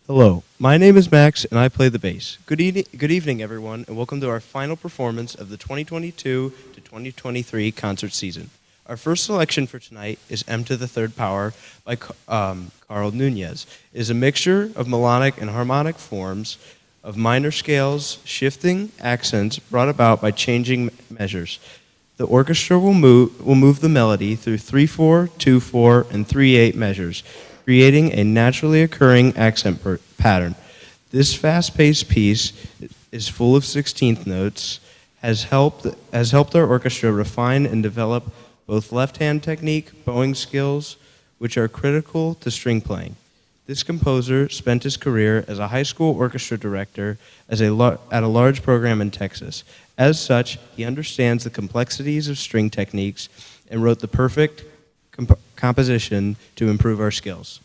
Hello, my name is Max and I play the bass. Good evening, everyone, and welcome to our final performance of the 2022 to 2023 concert season. Our first selection for tonight is M to the Third Power by Carl Nunez. It is a mixture of melodic and harmonic forms of minor scales, shifting accents brought about by changing measures. The orchestra will move the melody through 3/4, 2/4, and 3/8 measures, creating a naturally occurring accent pattern. This fast-paced piece is full of 16th notes, has helped our orchestra refine and develop both left-hand technique, bowing skills, which are critical to string playing. This composer spent his career as a high school orchestra director at a large program in Texas. As such, he understands the complexities of string techniques and wrote the perfect composition to improve our skills.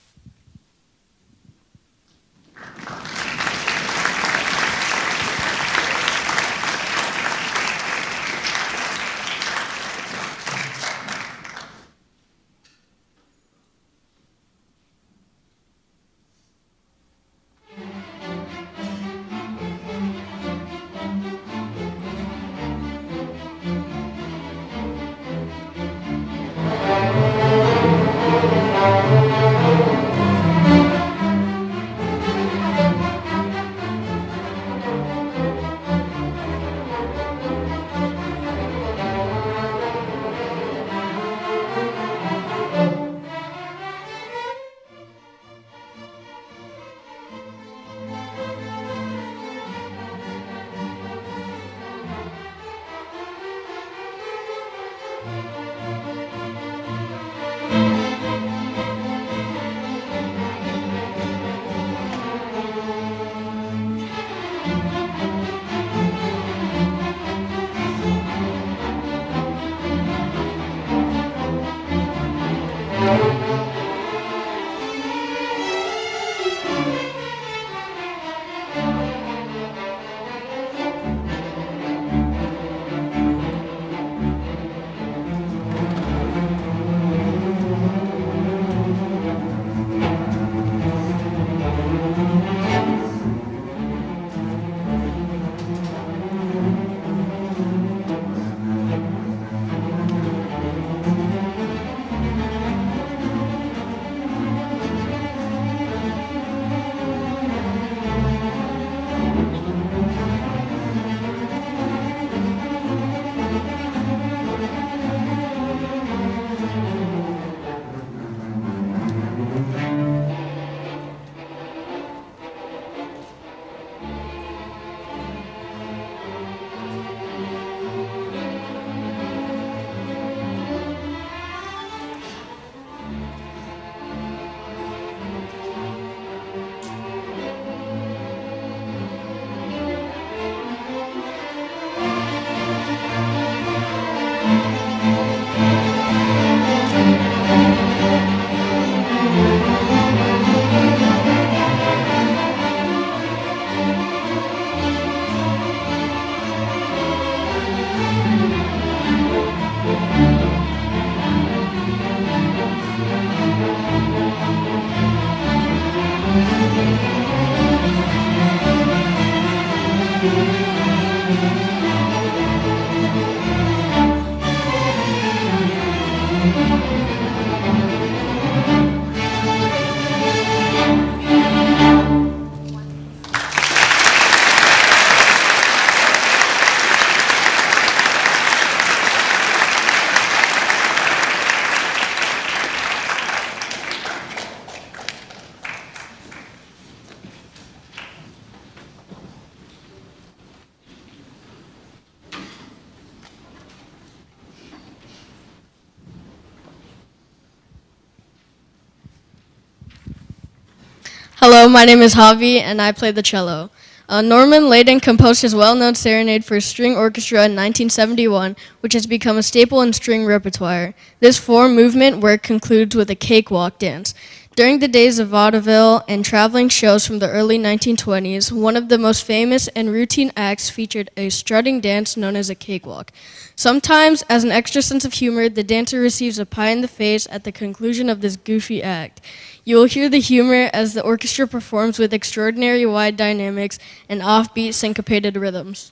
Hello, my name is Javi, and I play the cello. Norman Layden composed his well-known serenade for string orchestra in 1971, which has become a staple in string repertoire. This four-movement work concludes with a cakewalk dance. During the days of vaudeville and traveling shows from the early 1920s, one of the most famous and routine acts featured a strutting dance known as a cakewalk. Sometimes, as an extra sense of humor, the dancer receives a pie in the face at the conclusion of this goofy act. You will hear the humor as the orchestra performs with extraordinary wide dynamics and offbeat syncopated rhythms.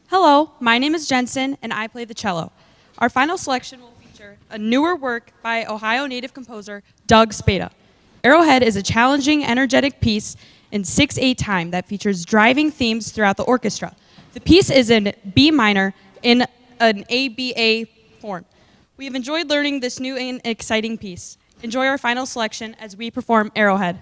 Hello, my name is Jensen, and I play the cello. Our final selection will feature a newer work by Ohio native composer Doug Spada. Arrowhead is a challenging, energetic piece in 6/8 time that features driving themes throughout the orchestra. The piece is in B minor in an ABA form. We have enjoyed learning this new and exciting piece. Enjoy our final selection as we perform Arrowhead.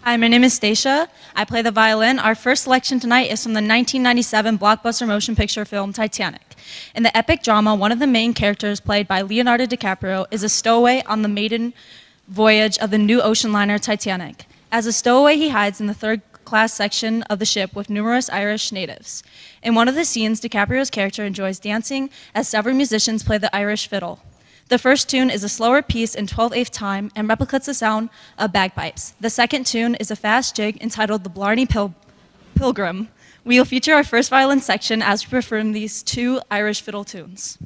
Hi, my name is Stacia. I play the violin. Our first selection tonight is from the 1997 blockbuster motion picture film Titanic. In the epic drama, one of the main characters, played by Leonardo DiCaprio, is a stowaway on the maiden voyage of the new ocean liner Titanic. As a stowaway, he hides in the third-class section of the ship with numerous Irish natives. In one of the scenes, DiCaprio's character enjoys dancing as several musicians play the Irish fiddle. The first tune is a slower piece in 12/8 time and replicates the sound of bagpipes. The second tune is a fast jig entitled The Blarney Pilgrim. We will feature our first violin section as we perform these two Irish fiddle tunes.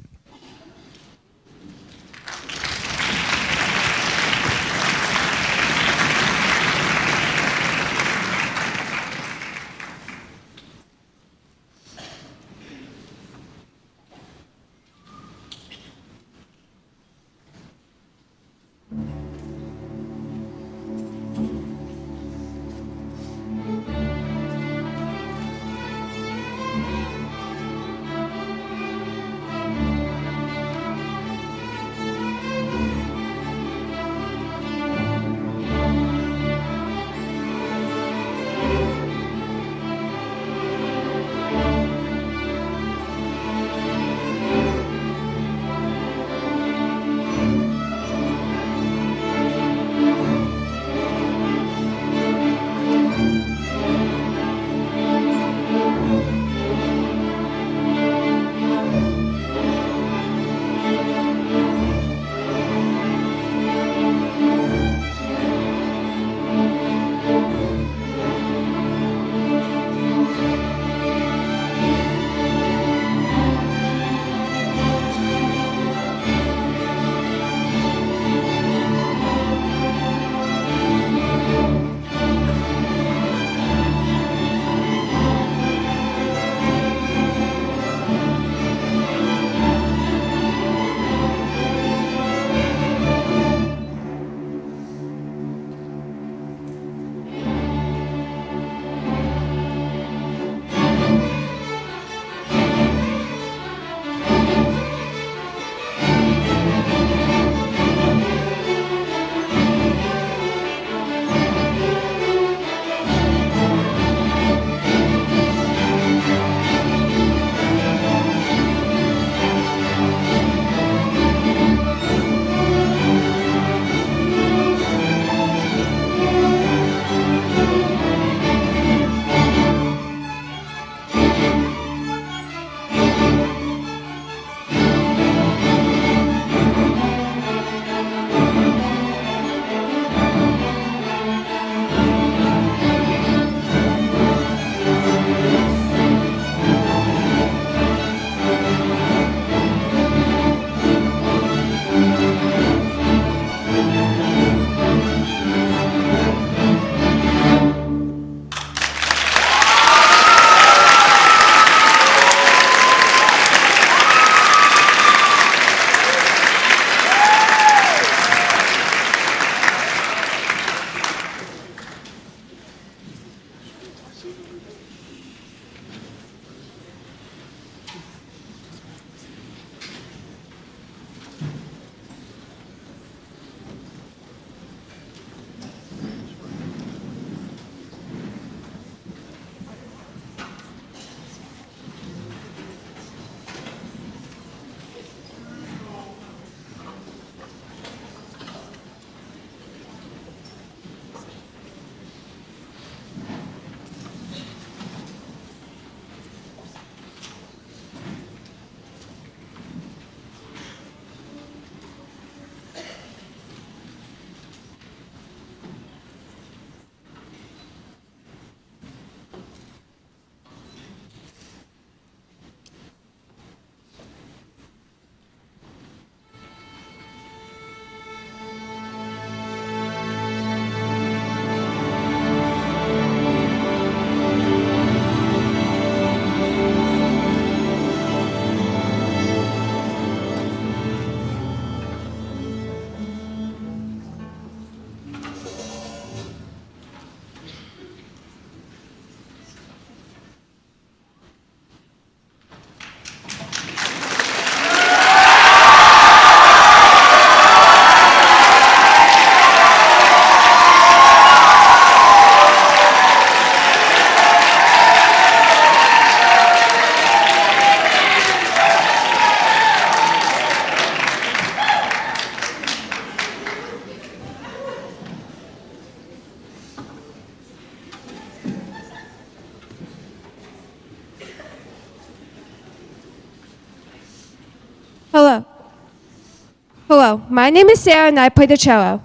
Hello, my name is Sarah and I play the cello.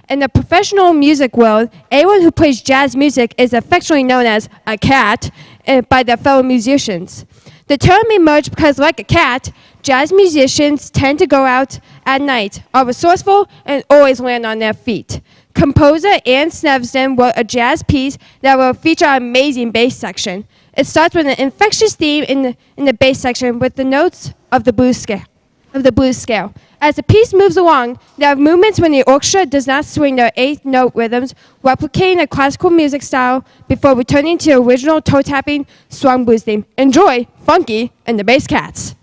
In the professional music world, anyone who plays jazz music is affectionately known as a cat by their fellow musicians. The term emerged because, like a cat, jazz musicians tend to go out at night, are resourceful, and always land on their feet. Composer Ann Snevston wrote a jazz piece that will feature an amazing bass section. It starts with an infectious theme in the bass section with the notes of the blues scale. As the piece moves along, there are movements when the orchestra does not swing their eighth-note rhythms, replicating a classical music style before returning to the original toe-tapping swung blues theme. Enjoy Funky and the Bass Cats.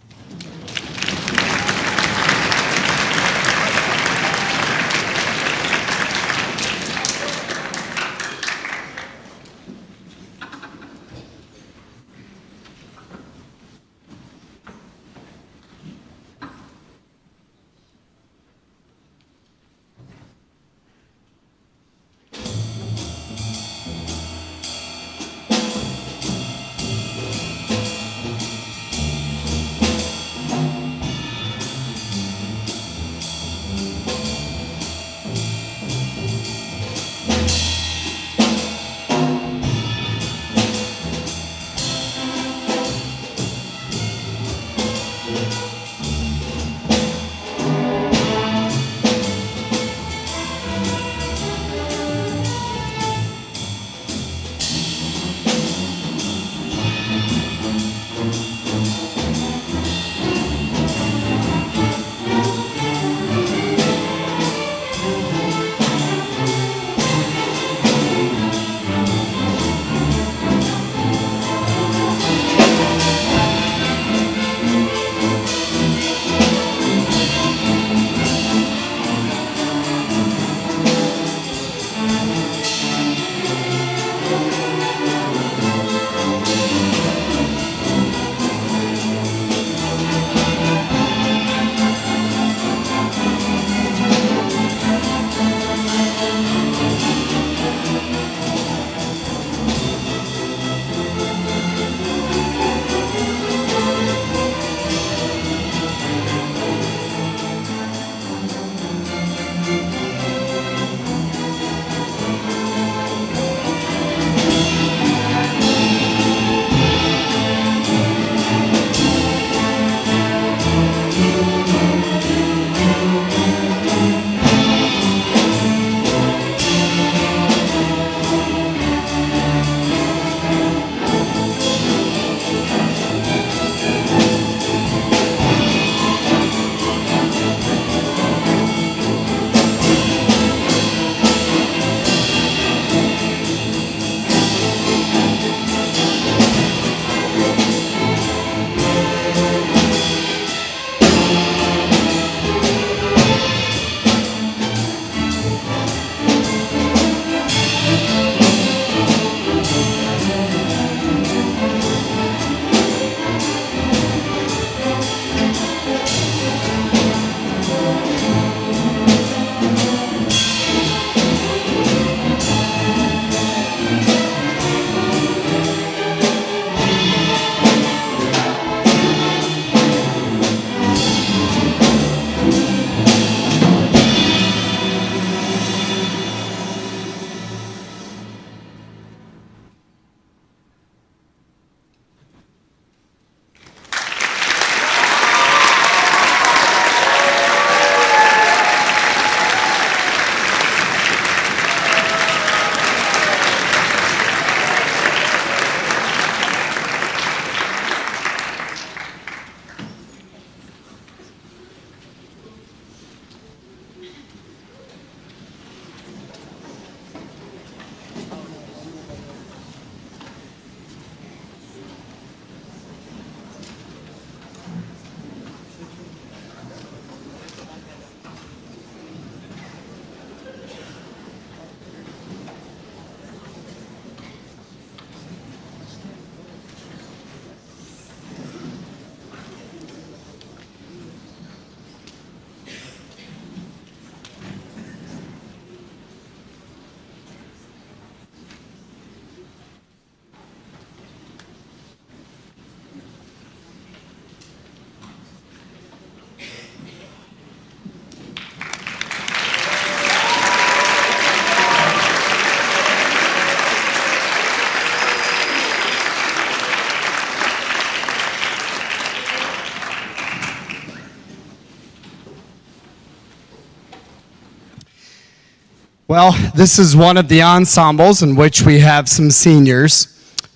Well, this is one of the ensembles in which we have some seniors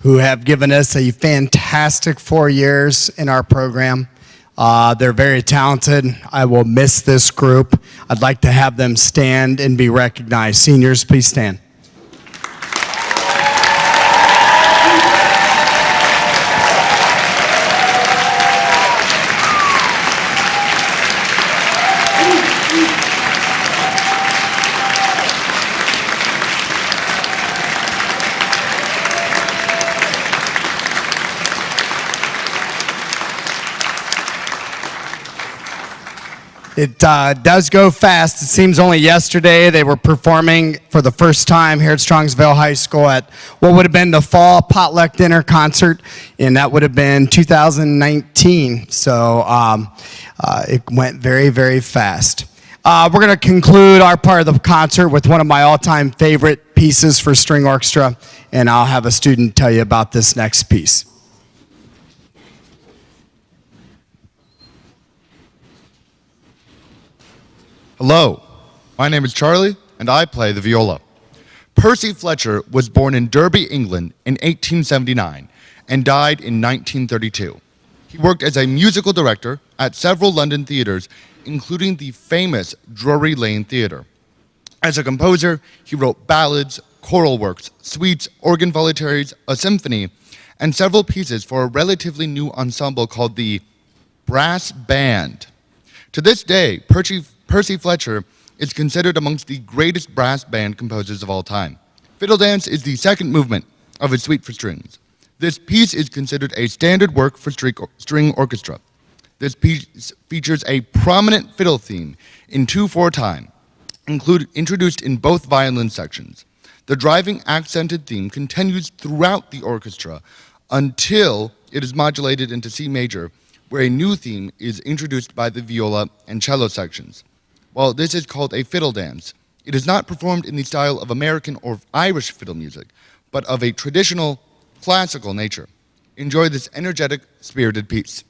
who have given us a fantastic 4 years in our program. They're very talented. I will miss this group. I'd like to have them stand and be recognized. Seniors, please stand. It does go fast. It seems only yesterday they were performing for the first time here at Strongsville High School at what would have been the fall potluck dinner concert, and that would have been 2019. So it went very, very fast. We're going to conclude our part of the concert with one of my all-time favorite pieces for string orchestra, and I'll have a student tell you about this next piece. Hello, my name is Charlie, and I play the viola. Percy Fletcher was born in Derby, England in 1879 and died in 1932. He worked as a musical director at several London theaters, including the famous Drury Lane Theatre. As a composer, he wrote ballads, choral works, suites, organ voluntaries, a symphony, and several pieces for a relatively new ensemble called the Brass Band. To this day, Percy Fletcher is considered amongst the greatest brass band composers of all time. Fiddle Dance is the second movement of his suite for strings. This piece is considered a standard work for string orchestra. This piece features a prominent fiddle theme in 2/4 time, introduced in both violin sections. The driving accented theme continues throughout the orchestra until it is modulated into C major, where a new theme is introduced by the viola and cello sections. While this is called a fiddle dance, it is not performed in the style of American or Irish fiddle music, but of a traditional, classical nature. Enjoy this energetic, spirited piece.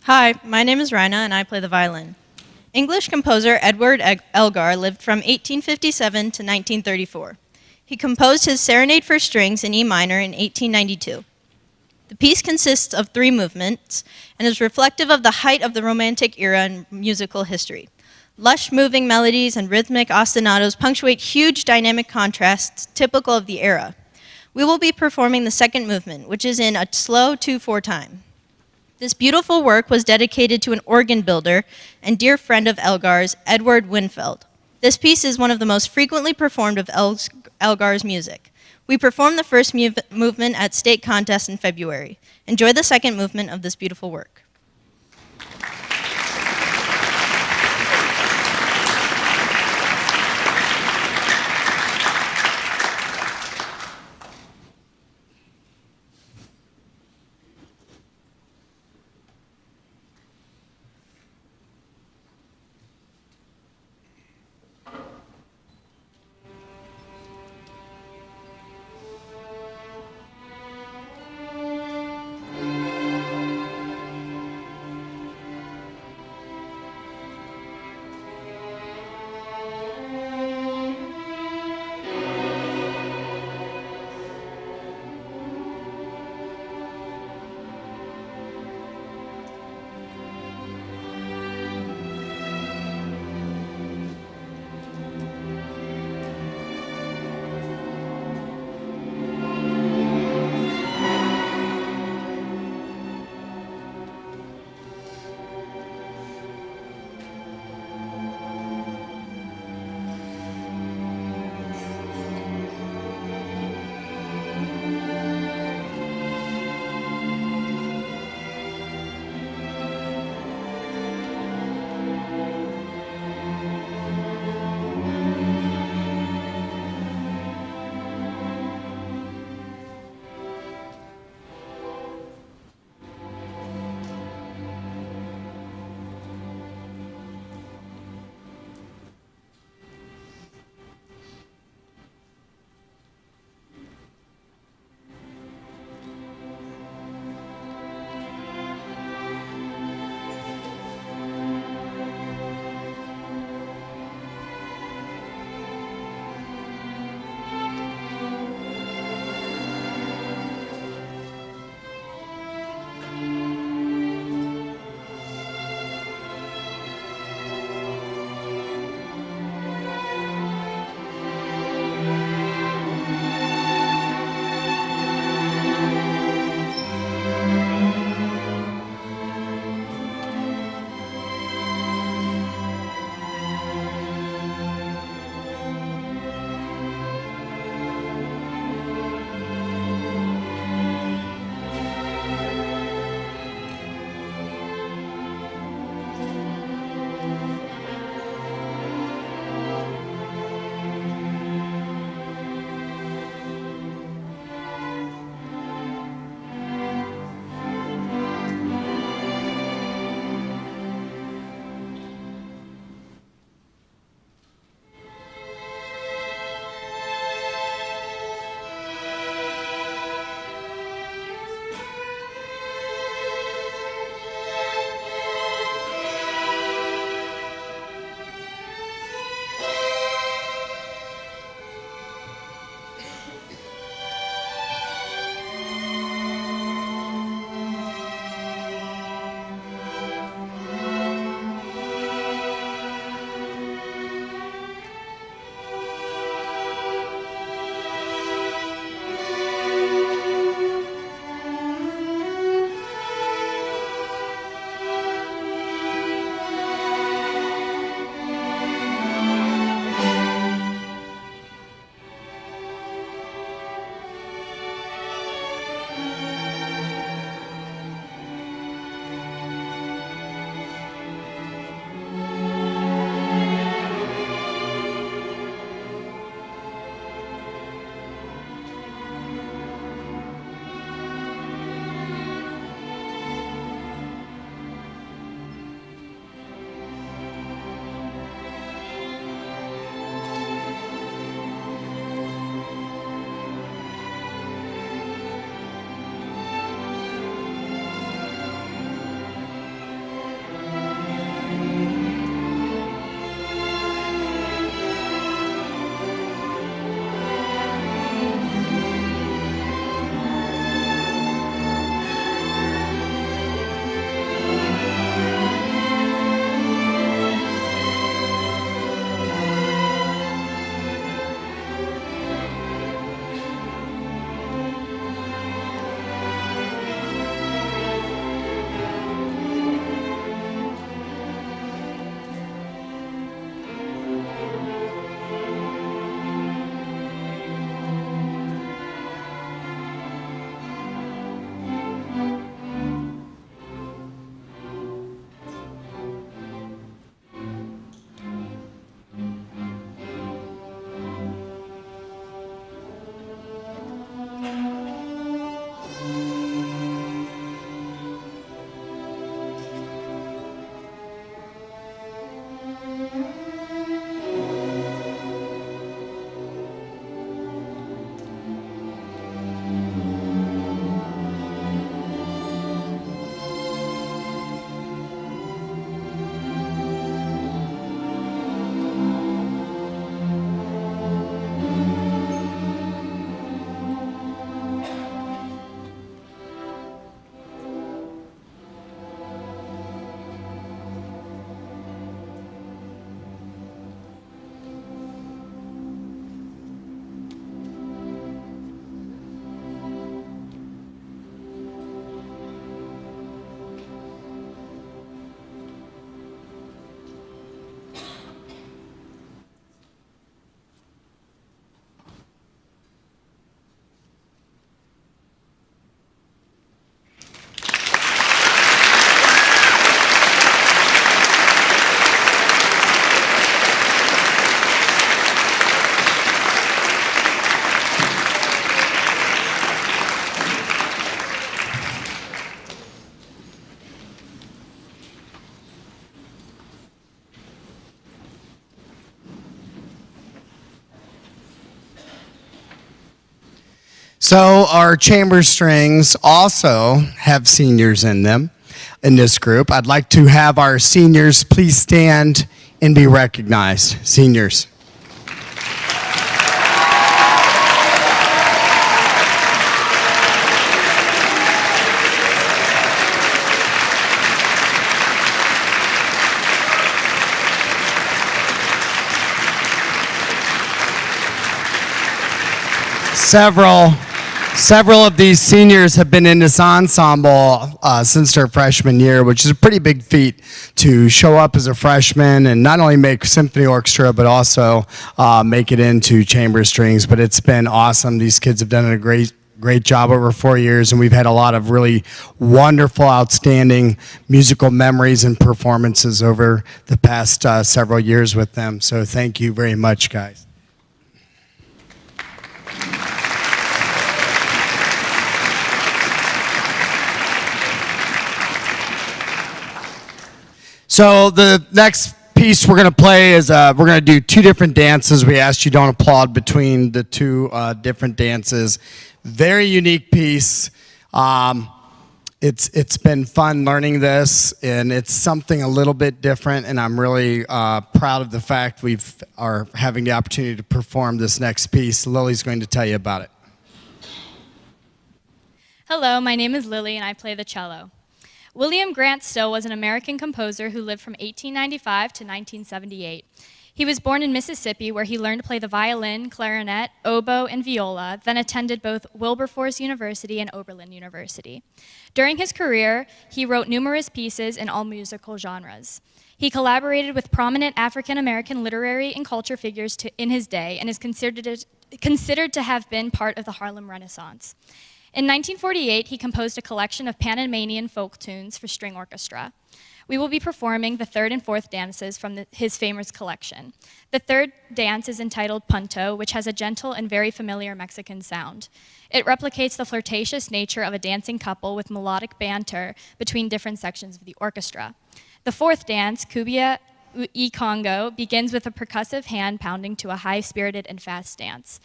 Hi, my name is Rina and I play the violin. English composer Edward Elgar lived from 1857 to 1934. He composed his Serenade for Strings in E minor in 1892. The piece consists of 3 movements and is reflective of the height of the Romantic era in musical history. Lush, moving melodies and rhythmic ostinatos punctuate huge dynamic contrasts typical of the era. We will be performing the second movement, which is in a slow 2/4 time. This beautiful work was dedicated to an organ builder and dear friend of Elgar's, Edward Winfeld. This piece is one of the most frequently performed of Elgar's music. We performed the first movement at state contest in February. Enjoy the second movement of this beautiful work. So our chamber strings also have seniors in them in this group. I'd like to have our seniors please stand and be recognized. Seniors. Several of these seniors have been in this ensemble since their freshman year, which is a pretty big feat to show up as a freshman and not only make symphony orchestra, but also make it into chamber strings. But it's been awesome. These kids have done a great job over 4 years, and we've had a lot of really wonderful, outstanding musical memories and performances over the past several years with them. So thank you very much, guys. So the next piece we're going to play is we're going to do two different dances. We asked you don't applaud between the two different dances. Very unique piece. It's been fun learning this, and it's something a little bit different, and I'm really proud of the fact we are having the opportunity to perform this next piece. Lily's going to tell you about it. Hello, my name is Lily, and I play the cello. William Grant Still was an American composer who lived from 1895 to 1978. He was born in Mississippi, where he learned to play the violin, clarinet, oboe, and viola, then attended both Wilberforce University and Oberlin University. During his career, he wrote numerous pieces in all musical genres. He collaborated with prominent African-American literary and culture figures in his day and is considered to have been part of the Harlem Renaissance. In 1948, he composed a collection of Panamanian folk tunes for string orchestra. We will be performing the third and fourth dances from his famous collection. The third dance is entitled Punto, which has a gentle and very familiar Mexican sound. It replicates the flirtatious nature of a dancing couple with melodic banter between different sections of the orchestra. The fourth dance, Cumbia y Congo, begins with a percussive hand pounding to a high-spirited and fast dance.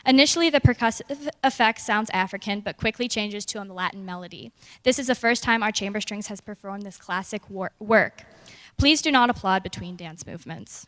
Initially, the percussive effect sounds African, but quickly changes to a Latin melody. This is the first time our chamber strings has performed this classic work. Please do not applaud between dance movements.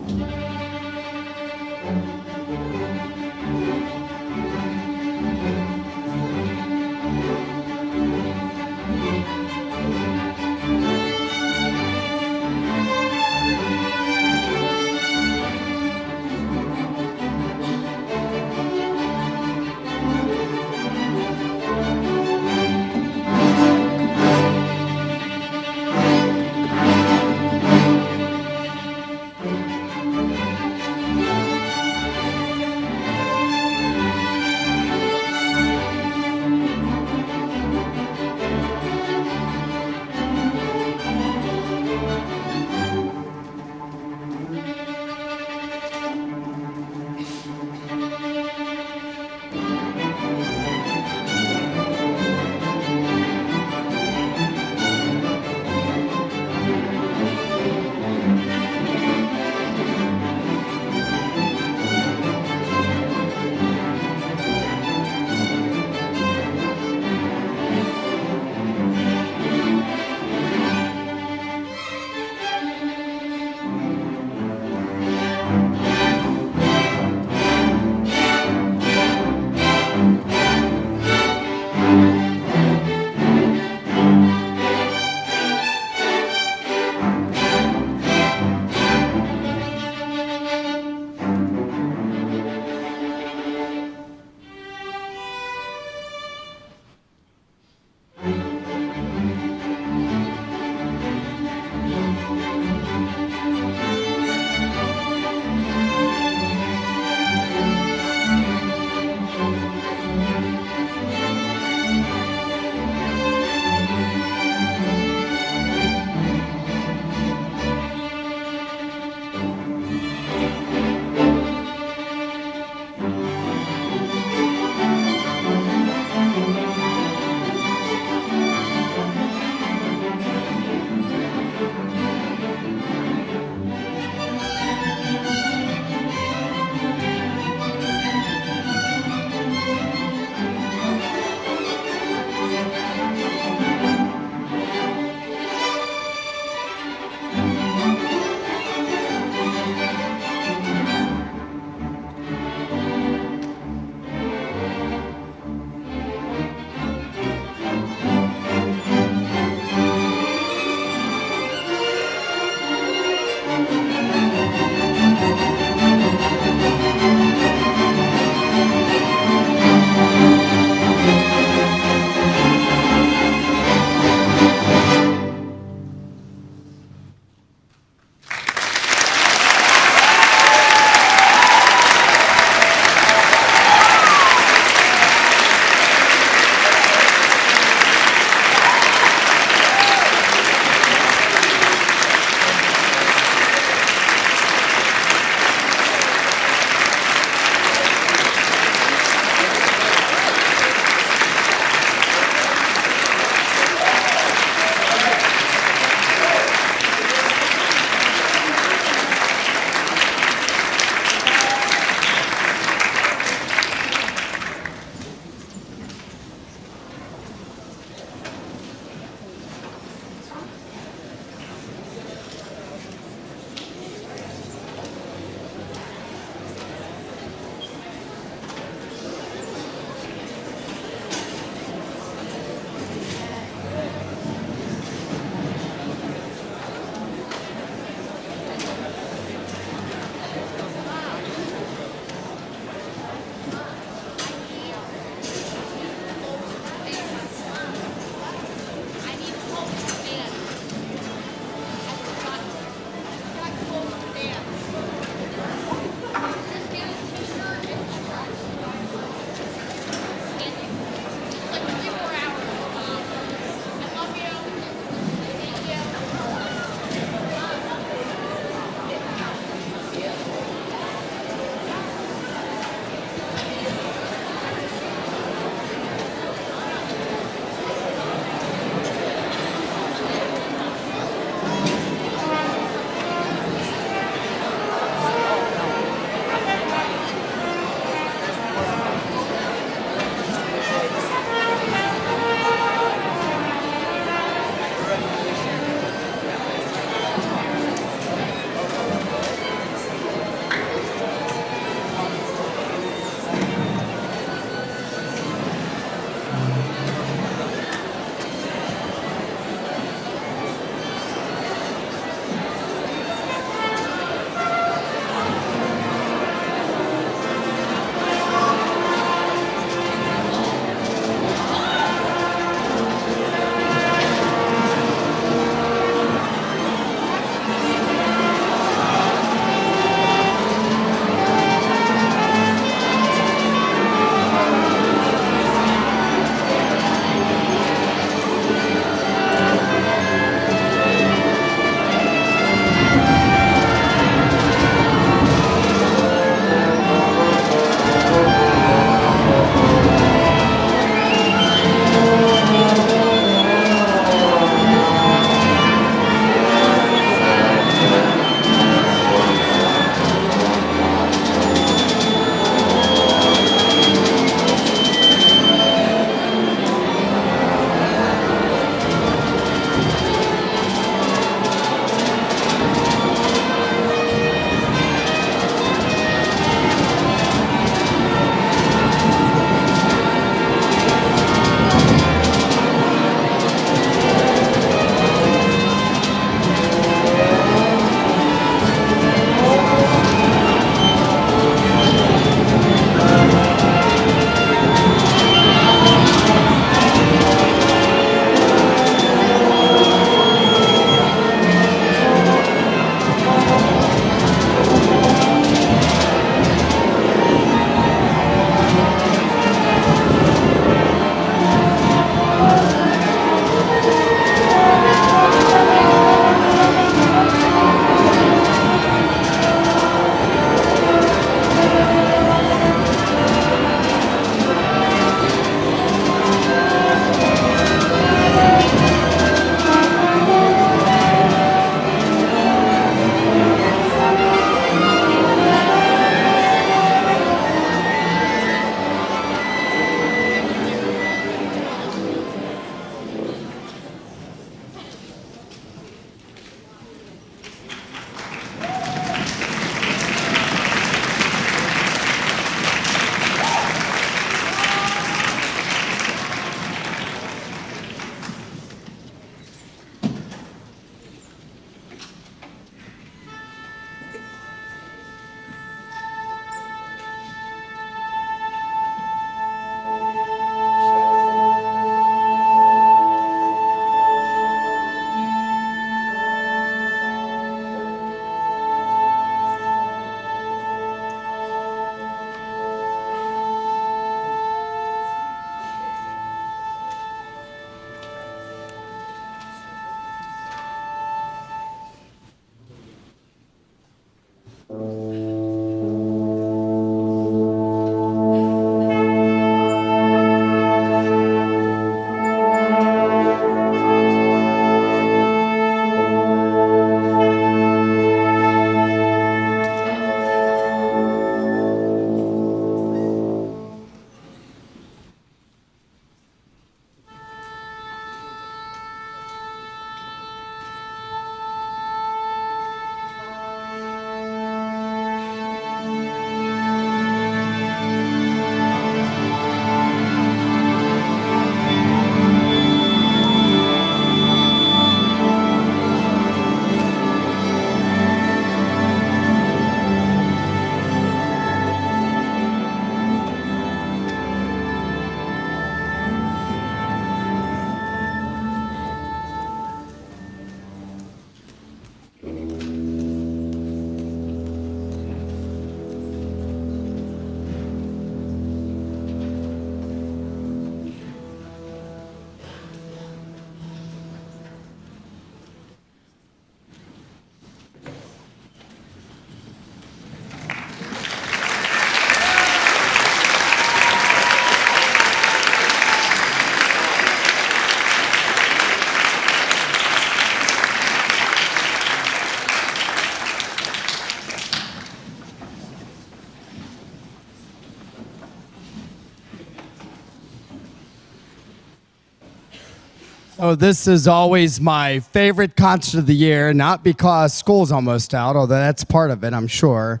So this is always my favorite concert of the year, not because school's almost out, although that's part of it, I'm sure,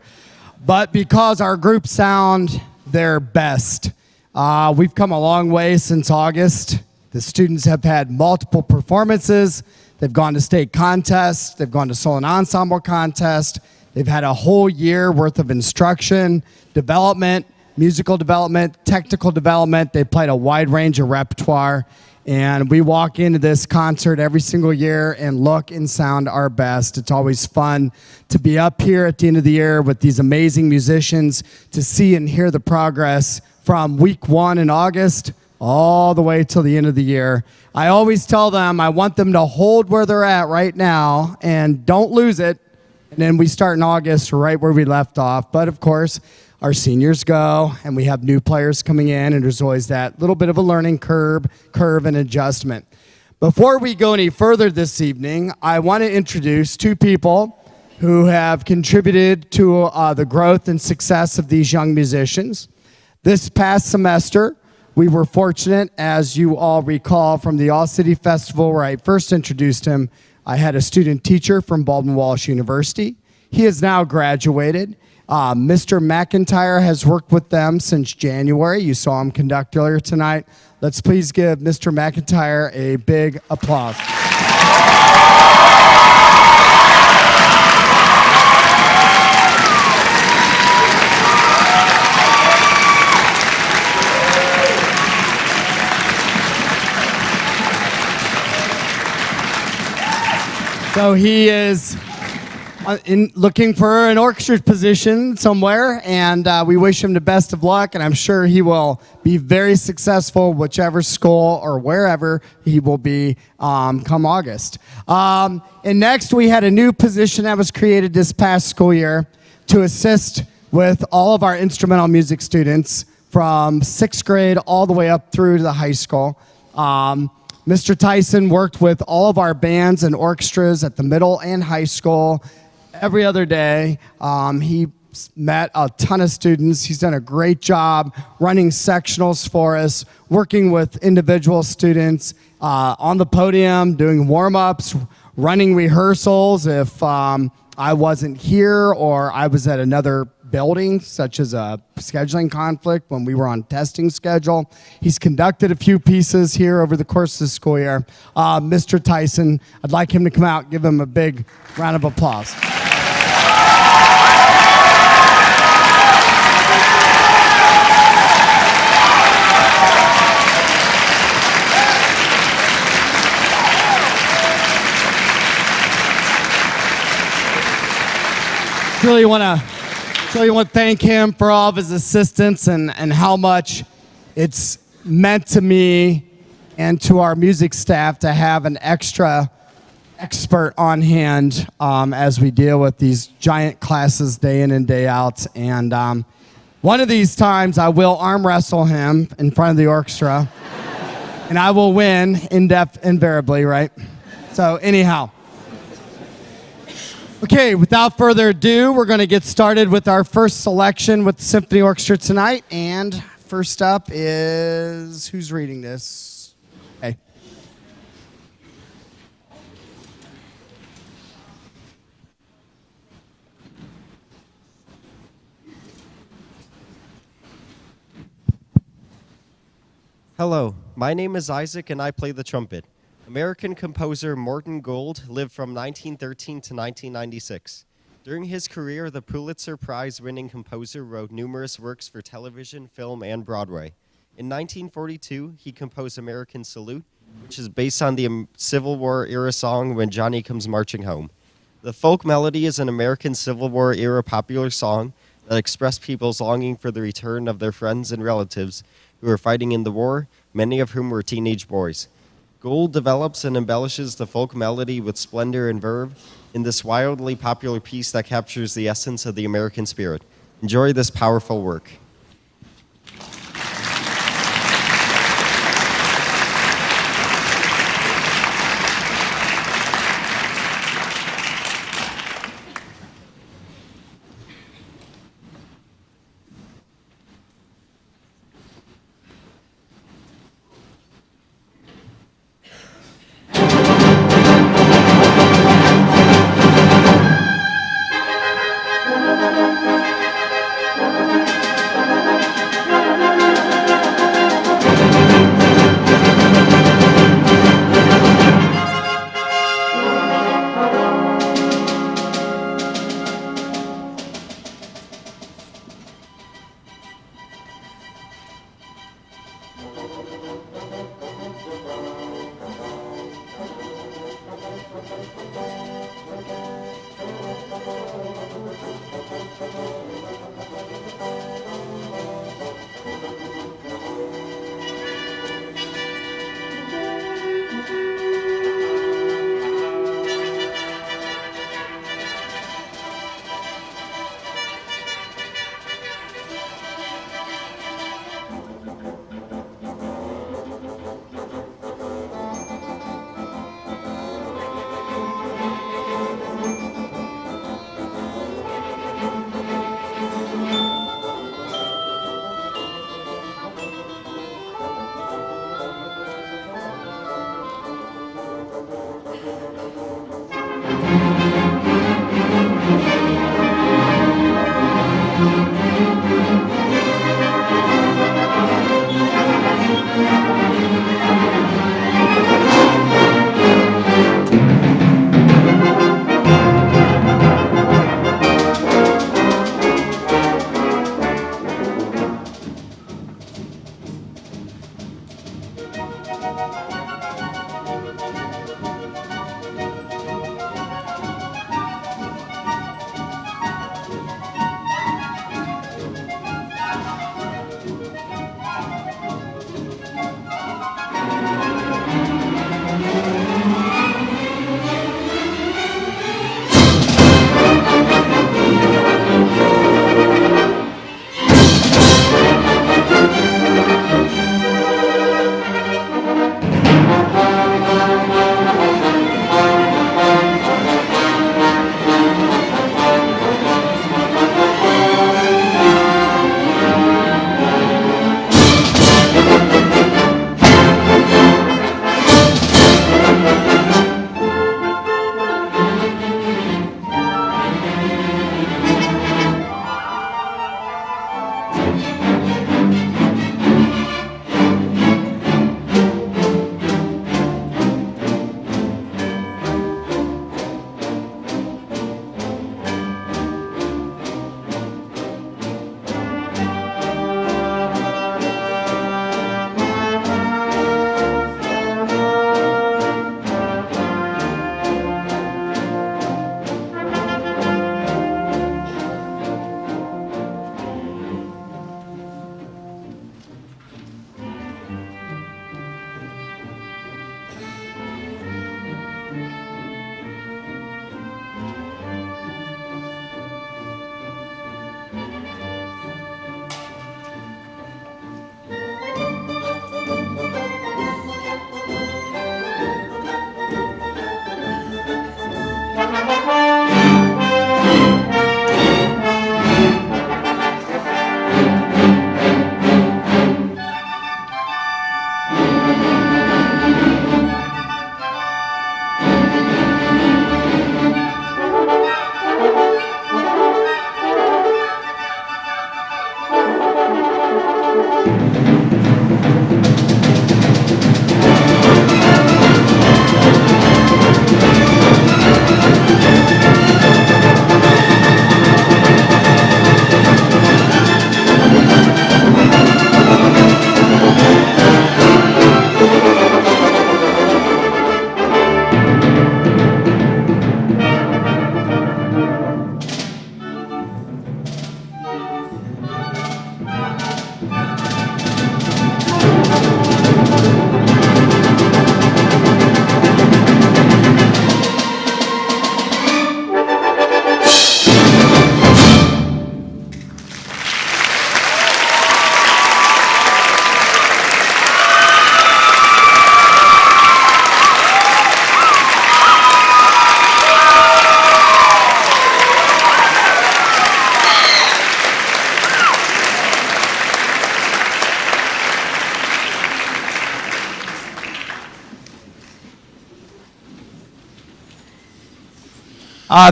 but because our groups sound their best. We've come a long way since August. The students have had multiple performances. They've gone to state contests. They've gone to solo and ensemble contests. They've had a whole year worth of instruction, development, musical development, technical development. They played a wide range of repertoire. And we walk into this concert every single year and look and sound our best. It's always fun to be up here at the end of the year with these amazing musicians, to see and hear the progress from week 1 in August all the way till the end of the year. I always tell them I want them to hold where they're at right now and don't lose it. And then we start in August right where we left off. But of course, our seniors go, and we have new players coming in, and there's always that little bit of a learning curve and adjustment. Before we go any further this evening, I want to introduce 2 people who have contributed to the growth and success of these young musicians. This past semester, we were fortunate, as you all recall from the All-City Festival where I first introduced him, I had a student teacher from Baldwin-Wallace University. He has now graduated. Mr. McIntyre has worked with them since January. You saw him conduct earlier tonight. Let's please give Mr. McIntyre a big applause. So he is looking for an orchestra position somewhere, and we wish him the best of luck, and I'm sure he will be very successful whichever school or wherever he will be come August. And next, we had a new position that was created this past school year to assist with all of our instrumental music students from 6th grade all the way up through to the high school. Mr. Tyson worked with all of our bands and orchestras at the middle and high school every other day. He met a ton of students. He's done a great job running sectionals for us, working with individual students on the podium, doing warm-ups, running rehearsals if I wasn't here or I was at another building, such as a scheduling conflict when we were on testing schedule. He's conducted a few pieces here over the course of the school year. Mr. Tyson, I'd like him to come out and give him a big round of applause. Really want to thank him for all of his assistance and how much it's meant to me and to our music staff to have an extra expert on hand as we deal with these giant classes day in and day out. And one of these times I will arm wrestle him in front of the orchestra and I will win invariably, right? So anyhow. Okay, without further ado, we're going to get started with our first selection with the Symphony Orchestra tonight. And first up is, who's reading this? Hey. Hello, my name is Isaac and I play the trumpet. American composer Morton Gould lived from 1913 to 1996. During his career, the Pulitzer Prize-winning composer wrote numerous works for television, film, and Broadway. In 1942, he composed American Salute, which is based on the Civil War-era song When Johnny Comes Marching Home. The folk melody is an American Civil War-era popular song that expressed people's longing for the return of their friends and relatives who were fighting in the war, many of whom were teenage boys. Gould develops and embellishes the folk melody with splendor and verve in this wildly popular piece that captures the essence of the American spirit. Enjoy this powerful work.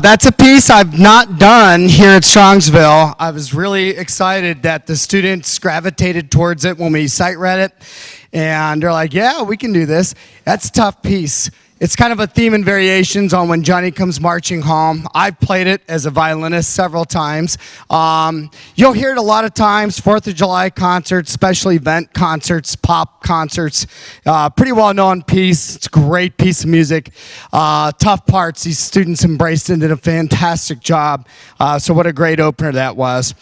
That's a piece I've not done here at Strongsville. I was really excited that the students gravitated towards it when we sight read it. And they're like, yeah, we can do this. That's a tough piece. It's kind of a theme and variations on When Johnny Comes Marching Home. I've played it as a violinist several times. You'll hear it a lot of times, 4th of July concerts, special event concerts, pop concerts. Pretty well-known piece. It's a great piece of music. Tough parts. These students embraced it and did a fantastic job. So what a great opener that was.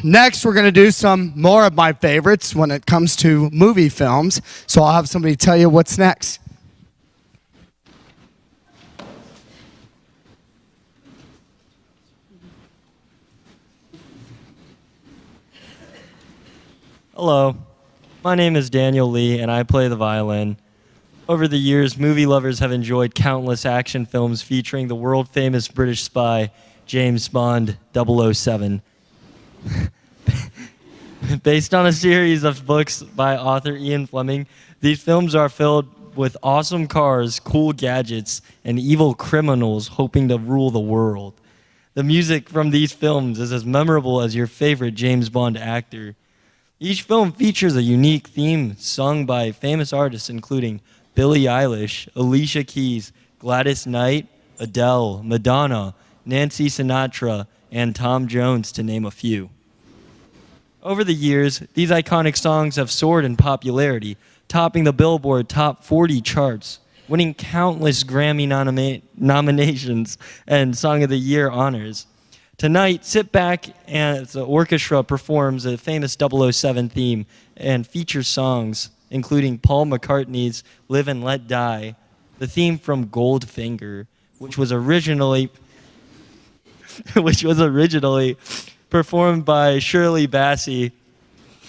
Next, we're going to do some more of my favorites when it comes to movie films. So I'll have somebody tell you what's next. Hello, my name is Daniel Lee and I play the violin. Over the years, movie lovers have enjoyed countless action films featuring the world-famous British spy, James Bond 007. Based on a series of books by author Ian Fleming, these films are filled with awesome cars, cool gadgets, and evil criminals hoping to rule the world. The music from these films is as memorable as your favorite James Bond actor. Each film features a unique theme sung by famous artists including Billie Eilish, Alicia Keys, Gladys Knight, Adele, Madonna, Nancy Sinatra, and Tom Jones, to name a few. Over the years, these iconic songs have soared in popularity, topping the Billboard Top 40 charts, winning countless Grammy nominations and Song of the Year honors. Tonight, sit back as the orchestra performs a famous 007 theme and features songs including Paul McCartney's Live and Let Die, the theme from Goldfinger, which was originally performed by Shirley Bassey,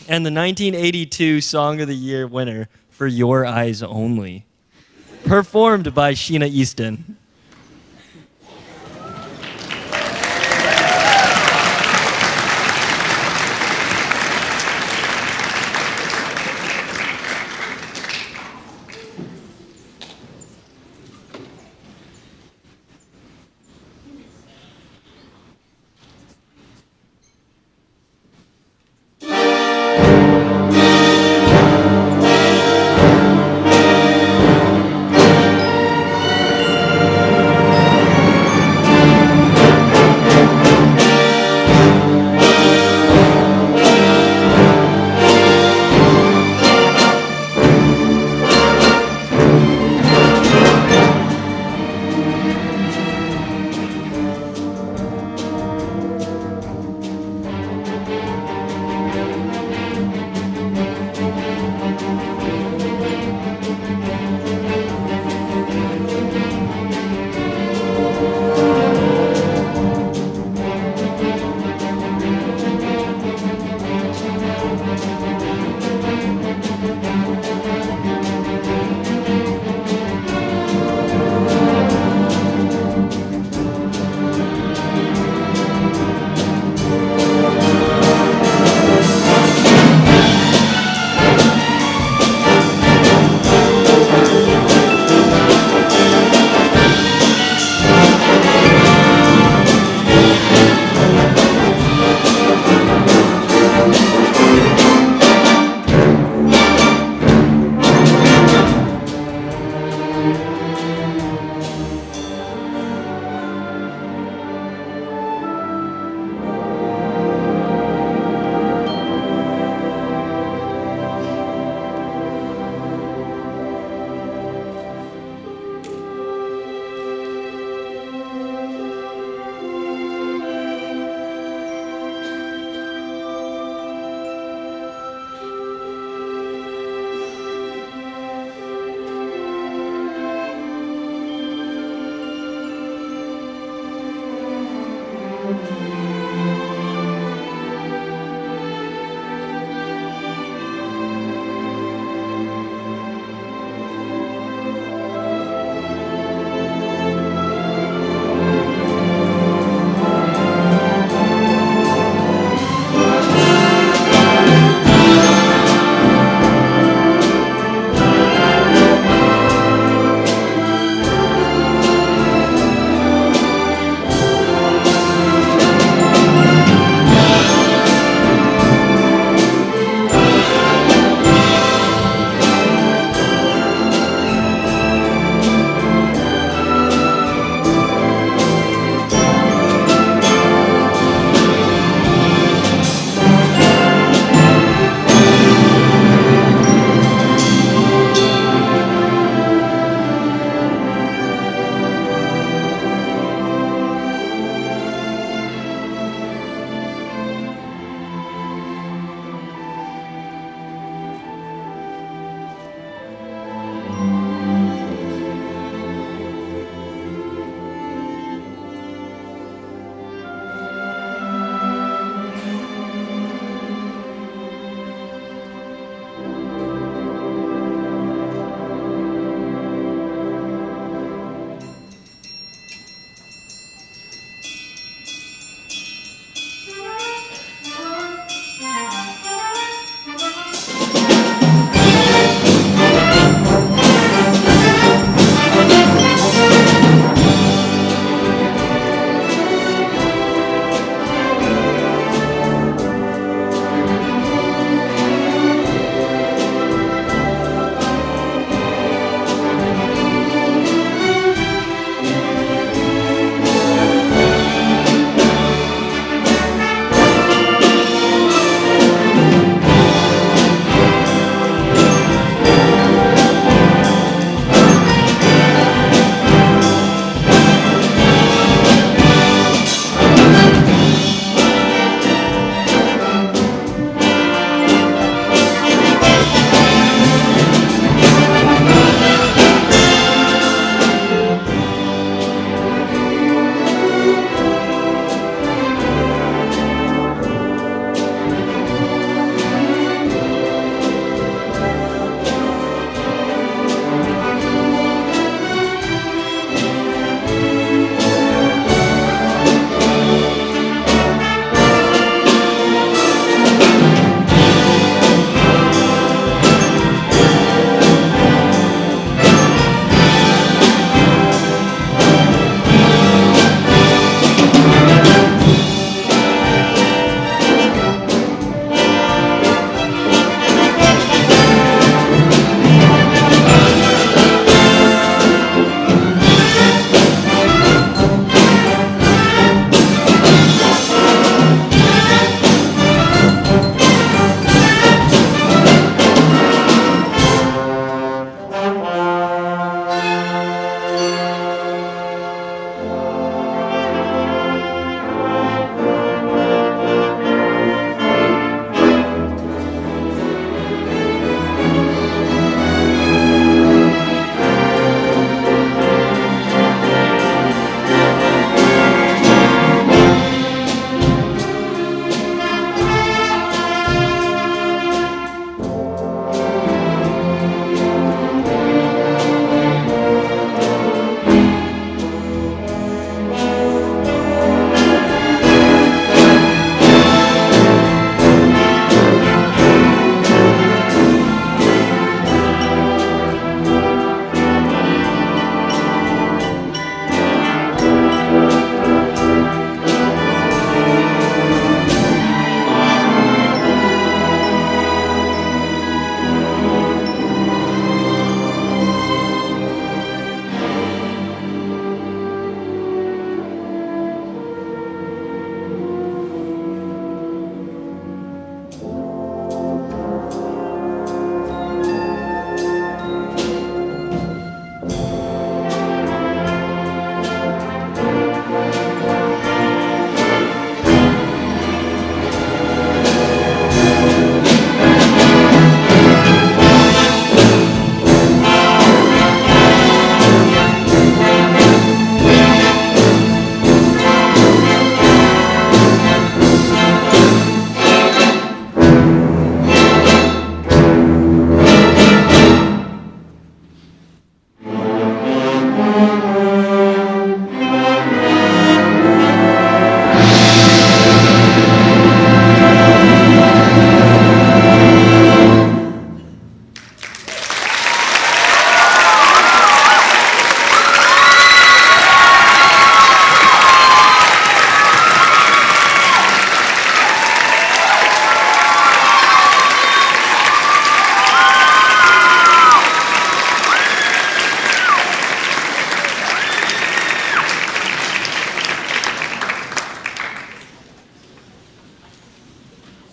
and the 1982 Song of the Year winner for Your Eyes Only, performed by Sheena Easton.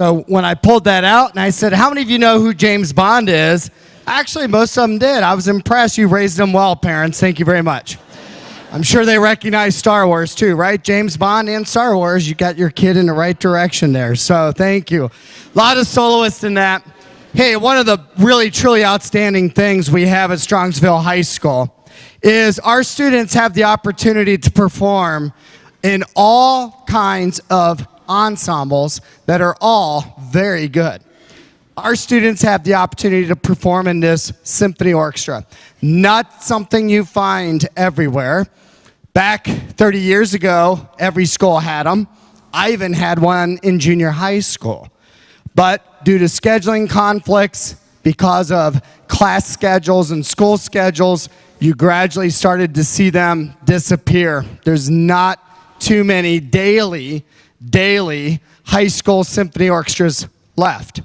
So when I pulled that out and I said, how many of you know who James Bond is? Actually, most of them did. I was impressed. You raised them well, parents. Thank you very much. I'm sure they recognize Star Wars too, right? James Bond and Star Wars. You got your kid in the right direction there. So thank you. A lot of soloists in that. Hey, one of the really, truly outstanding things we have at Strongsville High School is our students have the opportunity to perform in all kinds of ensembles that are all very good. Our students have the opportunity to perform in this symphony orchestra. Not something you find everywhere. Back 30 years ago, every school had them. I even had one in junior high school. But due to scheduling conflicts, because of class schedules and school schedules, you gradually started to see them disappear. There's not too many daily high school symphony orchestras left.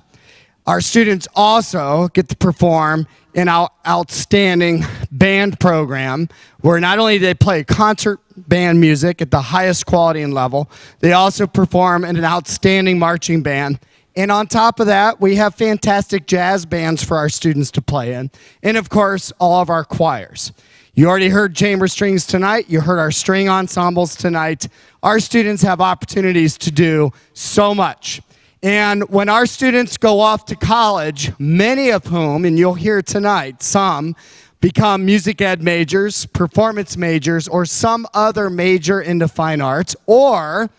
Our students also get to perform in our outstanding band program, where not only do they play concert band music at the highest quality and level, they also perform in an outstanding marching band. And on top of that, we have fantastic jazz bands for our students to play in. And of course, all of our choirs. You already heard chamber strings tonight. You heard our string ensembles tonight. Our students have opportunities to do so much. And when our students go off to college, many of whom, and you'll hear tonight, some become music ed majors, performance majors, or some other major into fine arts, or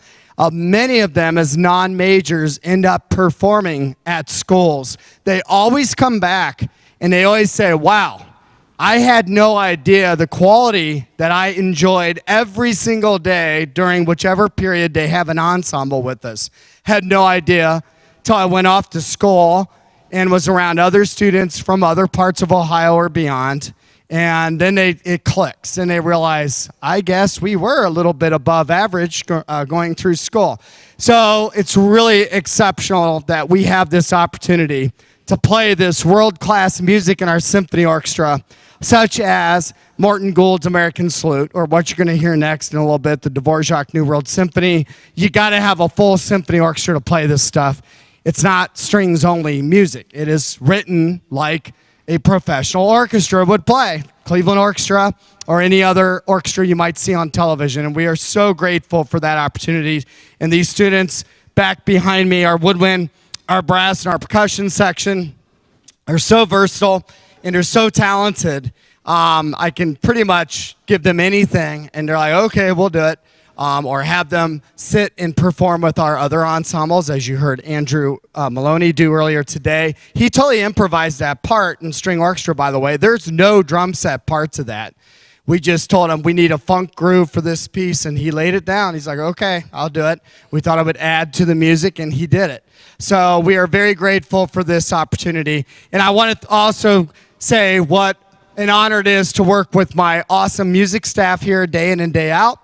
many of them as non-majors end up performing at schools. They always come back and they always say, wow, I had no idea the quality that I enjoyed every single day during whichever period they have an ensemble with us. Had no idea till I went off to school and was around other students from other parts of Ohio or beyond. And then it clicks and they realize, I guess we were a little bit above average going through school. So it's really exceptional that we have this opportunity to play this world-class music in our symphony orchestra, such as Morton Gould's American Salute, or what you're going to hear next in a little bit, the Dvorak New World Symphony. You got to have a full symphony orchestra to play this stuff. It's not strings-only music. It is written like a professional orchestra would play, Cleveland Orchestra or any other orchestra you might see on television. And we are so grateful for that opportunity. And these students back behind me, our woodwind, our brass, and our percussion section are so versatile and they're so talented. I can pretty much give them anything and they're like, okay, we'll do it. Or have them sit and perform with our other ensembles, as you heard Andrew Maloney do earlier today. He totally improvised that part in string orchestra, by the way. There's no drum set parts of that. We just told him we need a funk groove for this piece, and he laid it down. He's like, okay, I'll do it. We thought it would add to the music, and he did it. So we are very grateful for this opportunity. And I want to also say what an honor it is to work with my awesome music staff here day in and day out.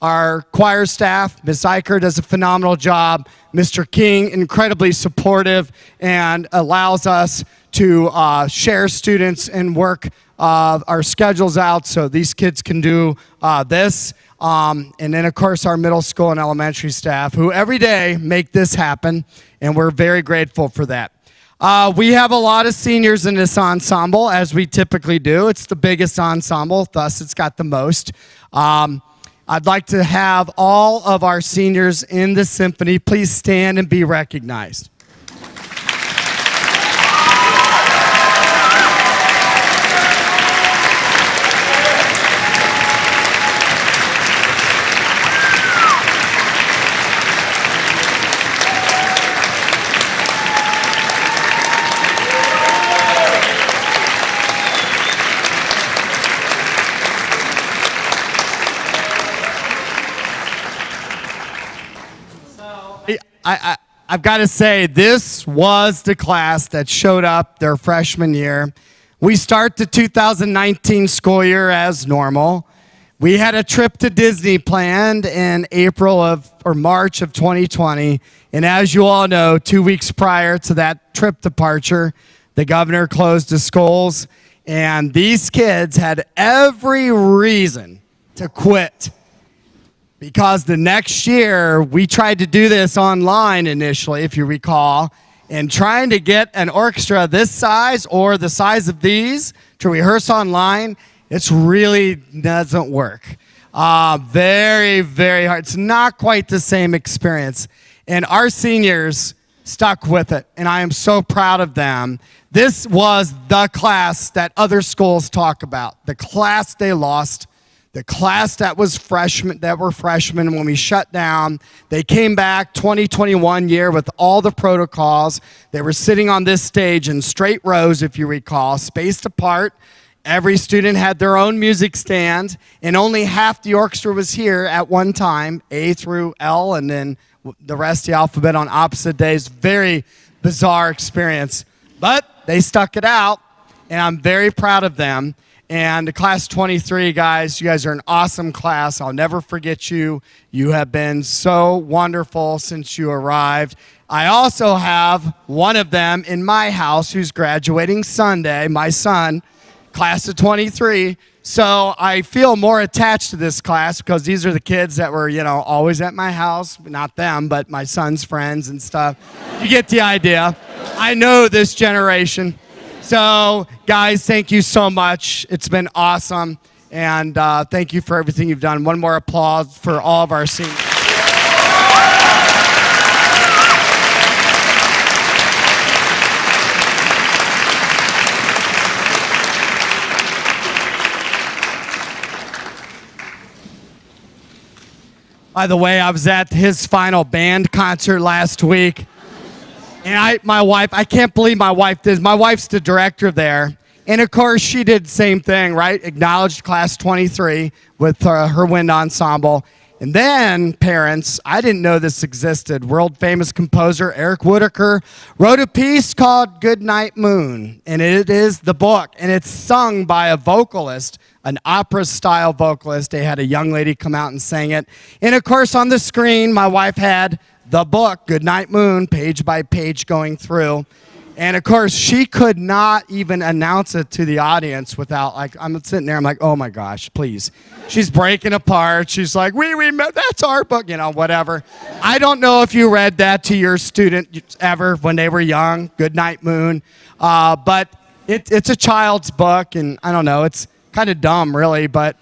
Our choir staff, Ms. Eicher does a phenomenal job. Mr. King, incredibly supportive and allows us to share students and work our schedules out so these kids can do this. And then, of course, our middle school and elementary staff who every day make this happen, and we're very grateful for that. We have a lot of seniors in this ensemble, as we typically do. It's the biggest ensemble, thus it's got the most. I'd like to have all of our seniors in the symphony please stand and be recognized. I've got to say, this was the class that showed up their freshman year. We start the 2019 school year as normal. We had a trip to Disney planned in March of 2020. And as you all know, 2 weeks prior to that trip departure, the governor closed the schools. And these kids had every reason to quit. because the next year we tried to do this online initially, if you recall, and trying to get an orchestra this size or the size of these to rehearse online, it's really doesn't work. Very, very hard. It's not quite the same experience. And our seniors stuck with it, and I am so proud of them. This was the class that other schools talk about, the class they lost, the class that were freshmen when we shut down. They came back 2021 year with all the protocols. They were sitting on this stage in straight rows, if you recall, spaced apart. Every student had their own music stand, and only half the orchestra was here at one time, A through L, and then the rest of the alphabet on opposite days. Very bizarre experience, but they stuck it out, and I'm very proud of them. And the class 23, guys, you guys are an awesome class. I'll never forget you. You have been so wonderful since you arrived. I also have one of them in my house who's graduating Sunday, my son, class of 23. So I feel more attached to this class because these are the kids that were, always at my house. Not them, but my son's friends and stuff. You get the idea. I know this generation. So, guys, thank you so much. It's been awesome. And thank you for everything you've done. One more applause for all of our seniors. By the way, I was at his final band concert last week. And my wife, I can't believe my wife did. My wife's the director there. And of course, she did the same thing, right? Acknowledged class 23 with her wind ensemble. And then, parents, I didn't know this existed. World famous composer Eric Whitacre wrote a piece called Good Night Moon. And it is the book. And it's sung by a vocalist, an opera-style vocalist. They had a young lady come out and sing it. And of course, on the screen, my wife had the book, Good Night Moon, page by page going through. And of course, she could not even announce it to the audience without, I'm sitting there, I'm like, oh my gosh, please. She's breaking apart. She's like, that's our book, whatever. I don't know if you read that to your student ever when they were young, Good Night Moon. But it's a child's book, and I don't know, it's kind of dumb, really, but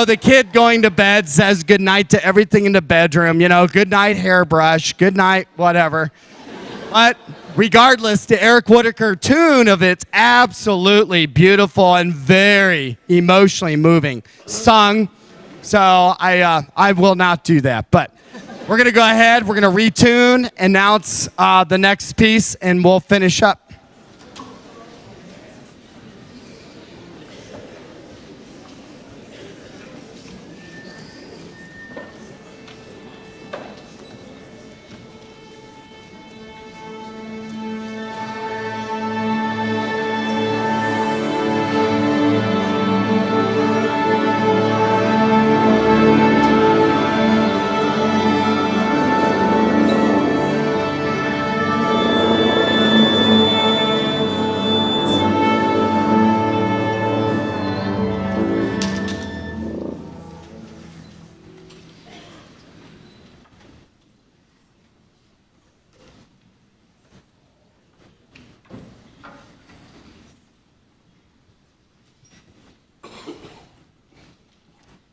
the kid going to bed says good night to everything in the bedroom, good night hairbrush, good night whatever. But regardless, the Eric Whitacre tune of it's absolutely beautiful and very emotionally moving, sung. So I will not do that, but we're going to go ahead, we're going to retune, announce the next piece, and we'll finish up.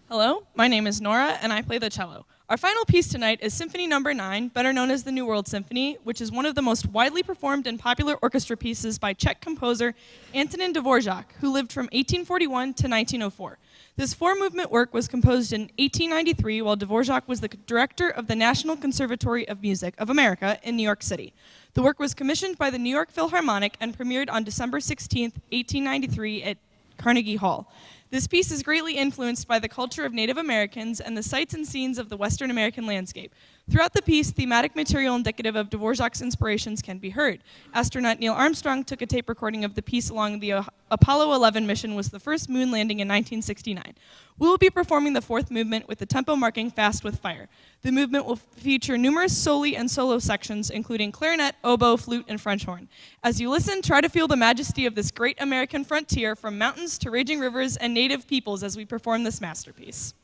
Hello, my name is Nora, and I play the cello. Our final piece tonight is Symphony No. 9, better known as the New World Symphony, which is one of the most widely performed and popular orchestra pieces by Czech composer Antonín Dvořák, who lived from 1841 to 1904. This four-movement work was composed in 1893 while Dvořák was the director of the National Conservatory of Music of America in New York City. The work was commissioned by the New York Philharmonic and premiered on December 16, 1893 at Carnegie Hall. This piece is greatly influenced by the culture of Native Americans and the sights and scenes of the Western American landscape. Throughout the piece, thematic material indicative of Dvořák's inspirations can be heard. Astronaut Neil Armstrong took a tape recording of the piece along the Apollo 11 mission, was the first moon landing in 1969. We will be performing the fourth movement with the tempo marking Fast with Fire. The movement will feature numerous soli and solo sections, including clarinet, oboe, flute, and French horn. As you listen, try to feel the majesty of this great American frontier from mountains to raging rivers and native peoples as we perform this masterpiece.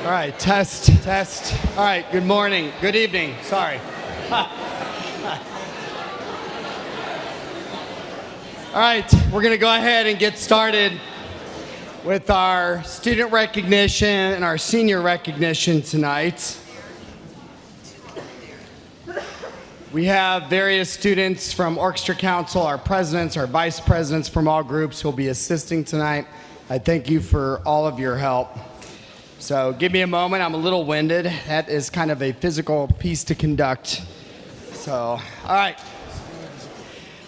All right, test, test. All right, good morning, good evening, sorry. All right, we're going to go ahead and get started with our student recognition and our senior recognition tonight. We have various students from Orchestra Council, our presidents, our vice presidents from all groups who will be assisting tonight. I thank you for all of your help. So give me a moment, I'm a little winded. That is kind of a physical piece to conduct. So, all right.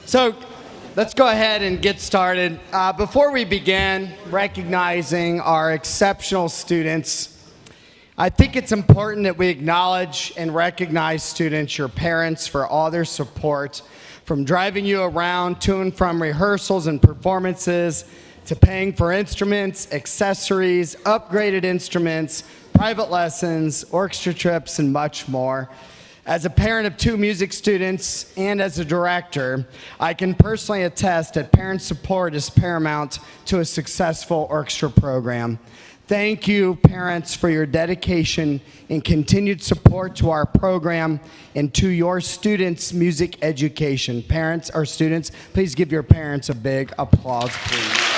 So let's go ahead and get started. Before we begin recognizing our exceptional students, I think it's important that we acknowledge and recognize students, your parents, for all their support, from driving you around to and from rehearsals and performances, to paying for instruments, accessories, upgraded instruments, private lessons, orchestra trips, and much more. As a parent of 2 music students and as a director, I can personally attest that parent support is paramount to a successful orchestra program. Thank you, parents, for your dedication and continued support to our program and to your students' music education. Parents or students, please give your parents a big applause, please.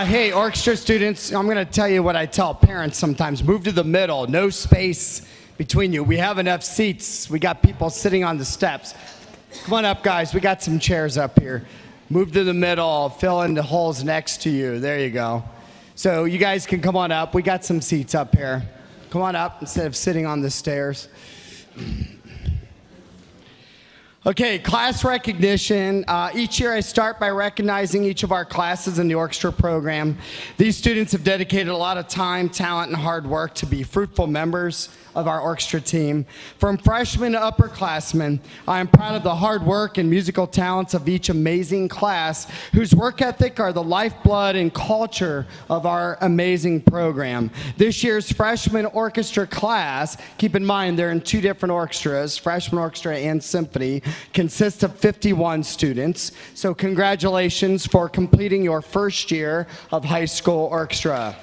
Hey, orchestra students, I'm going to tell you what I tell parents sometimes. Move to the middle, no space between you. We have enough seats. We got people sitting on the steps. Come on up, guys. We got some chairs up here. Move to the middle, fill in the holes next to you. There you go. So you guys can come on up. We got some seats up here. Come on up instead of sitting on the stairs. Okay, class recognition. Each year I start by recognizing each of our classes in the orchestra program. These students have dedicated a lot of time, talent, and hard work to be fruitful members of our orchestra team. From freshmen to upperclassmen, I am proud of the hard work and musical talents of each amazing class whose work ethic are the lifeblood and culture of our amazing program. This year's freshman orchestra class, keep in mind they're in 2 different orchestras, freshman orchestra and symphony, consists of 51 students. So congratulations for completing your first year of high school orchestra.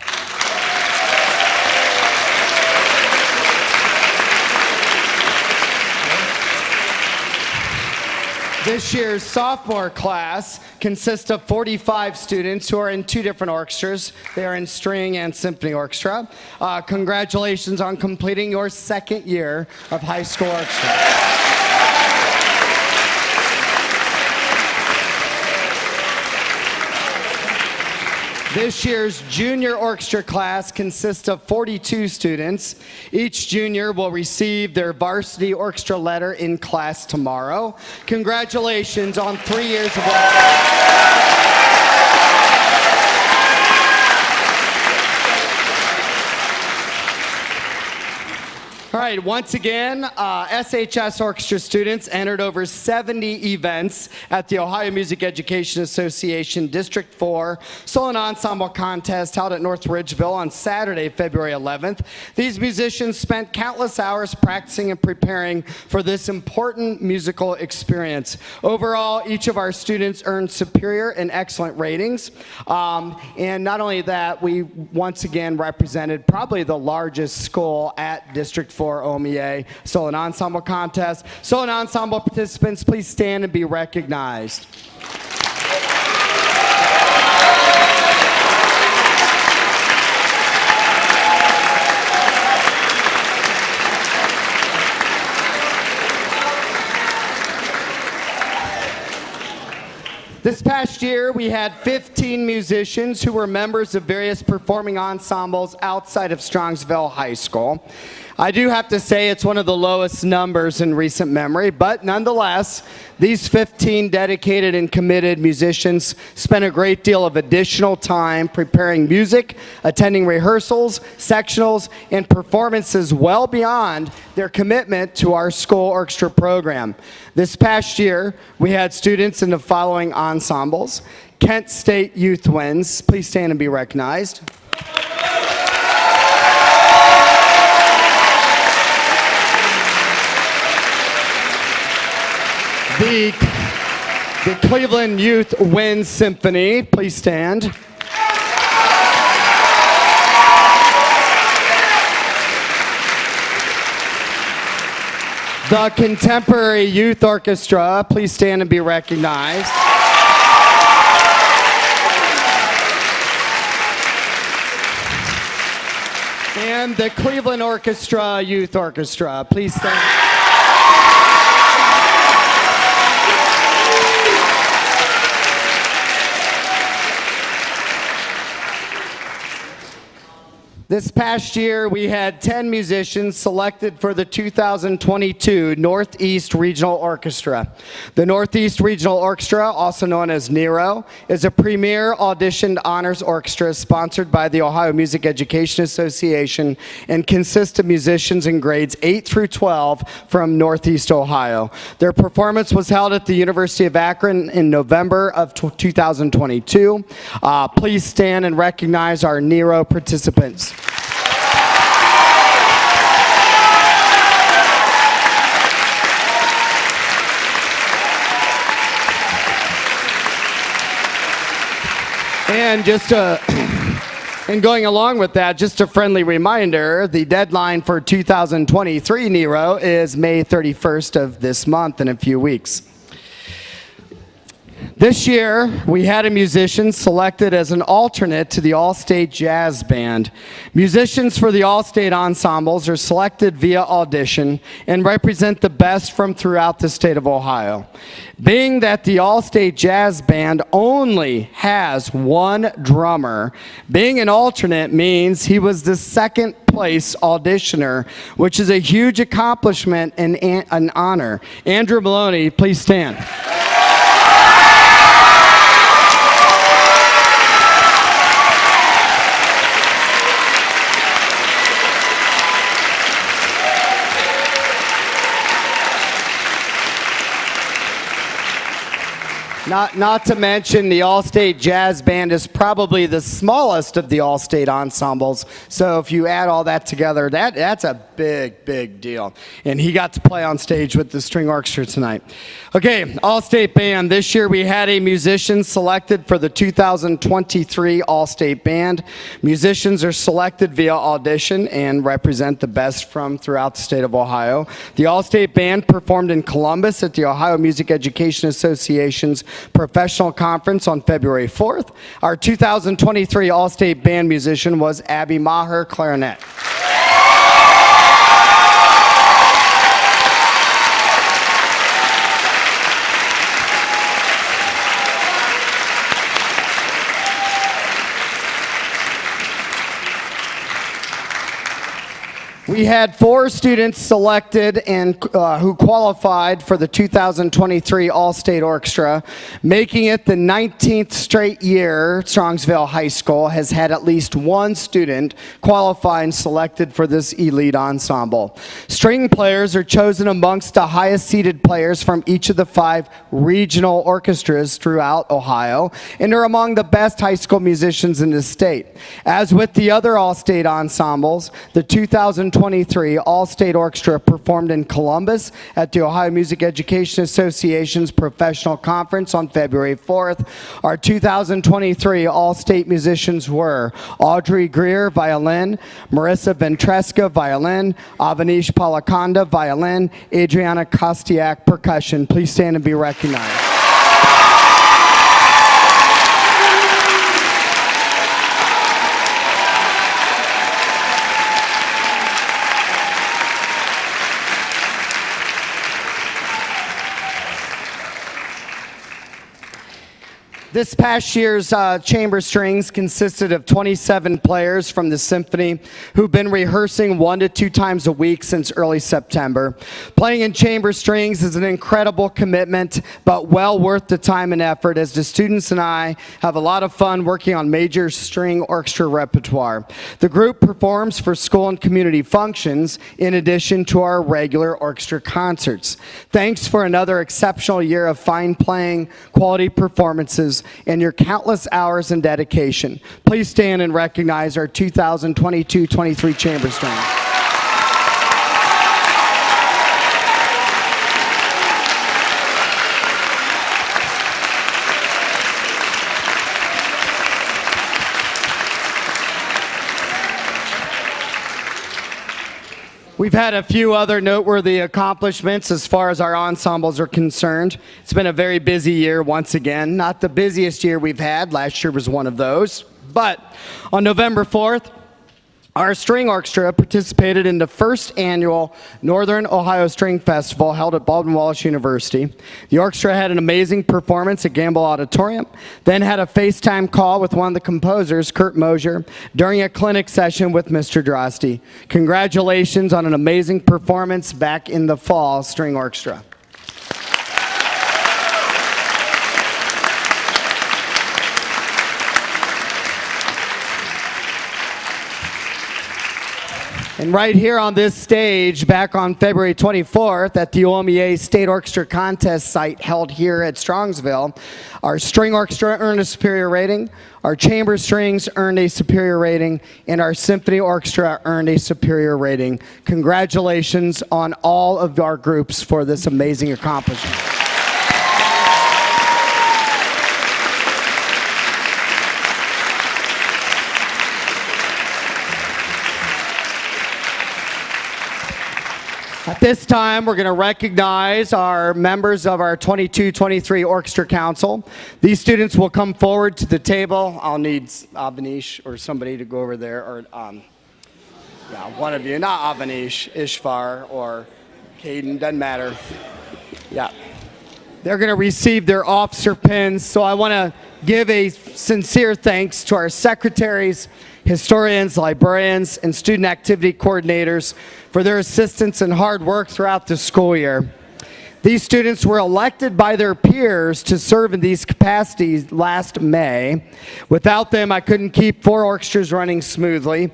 This year's sophomore class consists of 45 students who are in 2 different orchestras. They are in string and symphony orchestra. Congratulations on completing your 2nd year of high school orchestra. This year's junior orchestra class consists of 42 students. Each junior will receive their varsity orchestra letter in class tomorrow. Congratulations on 3 years of orchestra. All right, once again, SHS orchestra students entered over 70 events at the Ohio Music Education Association District 4 Solo and Ensemble Contest held at North Ridgeville on Saturday, February 11th. These musicians spent countless hours practicing and preparing for this important musical experience. Overall, each of our students earned superior and excellent ratings. And not only that, we once again represented probably the largest school at District 4 OMEA Solo and Ensemble Contest. Solo and Ensemble participants, please stand and be recognized. This past year, we had 15 musicians who were members of various performing ensembles outside of Strongsville High School. I do have to say it's one of the lowest numbers in recent memory, but nonetheless, these 15 dedicated and committed musicians spent a great deal of additional time preparing music, attending rehearsals, sectionals, and performances well beyond their commitment to our school orchestra program. This past year, we had students in the following ensembles: Kent State Youth Winds, please stand and be recognized. the Cleveland Youth Wind Symphony. Please stand. The Contemporary Youth Orchestra. Please stand and be recognized. And the Cleveland Orchestra Youth Orchestra. Please stand. This past year, we had 10 musicians selected for the 2022 Northeast Regional Orchestra. The Northeast Regional Orchestra, also known as NERO, is a premier auditioned honors orchestra sponsored by the Ohio Music Education Association and consists of musicians in grades 8 through 12 from Northeast Ohio. Their performance was held at the University of Akron in November of 2022. Please stand and recognize our NERO participants. And going along with that, just a friendly reminder, the deadline for 2023 NERO is May 31st of this month in a few weeks. This year, we had a musician selected as an alternate to the All-State Jazz Band. Musicians for the All-State ensembles are selected via audition and represent the best from throughout the state of Ohio. Being that the All-State Jazz Band only has one drummer, being an alternate means he was the second place auditioner, which is a huge accomplishment and an honor. Andrew Maloney, please stand. Not to mention the All-State Jazz Band is probably the smallest of the All-State ensembles. So if you add all that together, that's a big deal. And he got to play on stage with the string orchestra tonight. Okay, All-State Band. This year we had a musician selected for the 2023 All-State Band. Musicians are selected via audition and represent the best from throughout the state of Ohio. The All-State Band performed in Columbus at the Ohio Music Education Association's Professional Conference on February 4th. Our 2023 All-State Band musician was Abby Maher, clarinet. We had 4 students selected and who qualified for the 2023 All-State Orchestra, making it the 19th straight year Strongsville High School has had at least one student qualify and selected for this elite ensemble. String players are chosen amongst the highest seeded players from each of the 5 regional orchestras throughout Ohio and are among the best high school musicians in the state. As with the other All-State ensembles, the 2023 All-State Orchestra performed in Columbus at the Ohio Music Education Association's Professional Conference on February 4th. Our 2023 All-State musicians were Audrey Greer, violin, Marissa Ventresca, violin, Avanish Palakonda, violin, Adriana Kostiak, percussion. Please stand and be recognized. This past year's chamber strings consisted of 27 players from the symphony who've been rehearsing 1 to 2 times a week since early September. Playing in chamber strings is an incredible commitment, but well worth the time and effort as the students and I have a lot of fun working on major string orchestra repertoire. The group performs for school and community functions in addition to our regular orchestra concerts. Thanks for another exceptional year of fine playing, quality performances, and your countless hours and dedication. Please stand and recognize our 2022-23 chamber strings. We've had a few other noteworthy accomplishments as far as our ensembles are concerned. It's been a very busy year once again. Not the busiest year we've had. Last year was one of those. But on November 4th, our string orchestra participated in the first annual Northern Ohio String Festival held at Baldwin-Wallace University. The orchestra had an amazing performance at Gamble Auditorium, then had a FaceTime call with one of the composers, Kurt Mosier, during a clinic session with Mr. Drosty. Congratulations on an amazing performance back in the fall, string orchestra. And right here on this stage, back on February 24th at the OMEA State Orchestra Contest site held here at Strongsville, our string orchestra earned a superior rating, our chamber strings earned a superior rating, and our symphony orchestra earned a superior rating. Congratulations on all of our groups for this amazing accomplishment. At this time, we're going to recognize our members of our 22-23 Orchestra Council. These students will come forward to the table. I'll need Avanish or somebody to go over there, or yeah, one of you, not Avanish, Ishvar or Caden, doesn't matter. Yeah. They're going to receive their officer pins, so I want to give a sincere thanks to our secretaries, historians, librarians, and student activity coordinators for their assistance and hard work throughout the school year. These students were elected by their peers to serve in these capacities last May. Without them, I couldn't keep 4 orchestras running smoothly.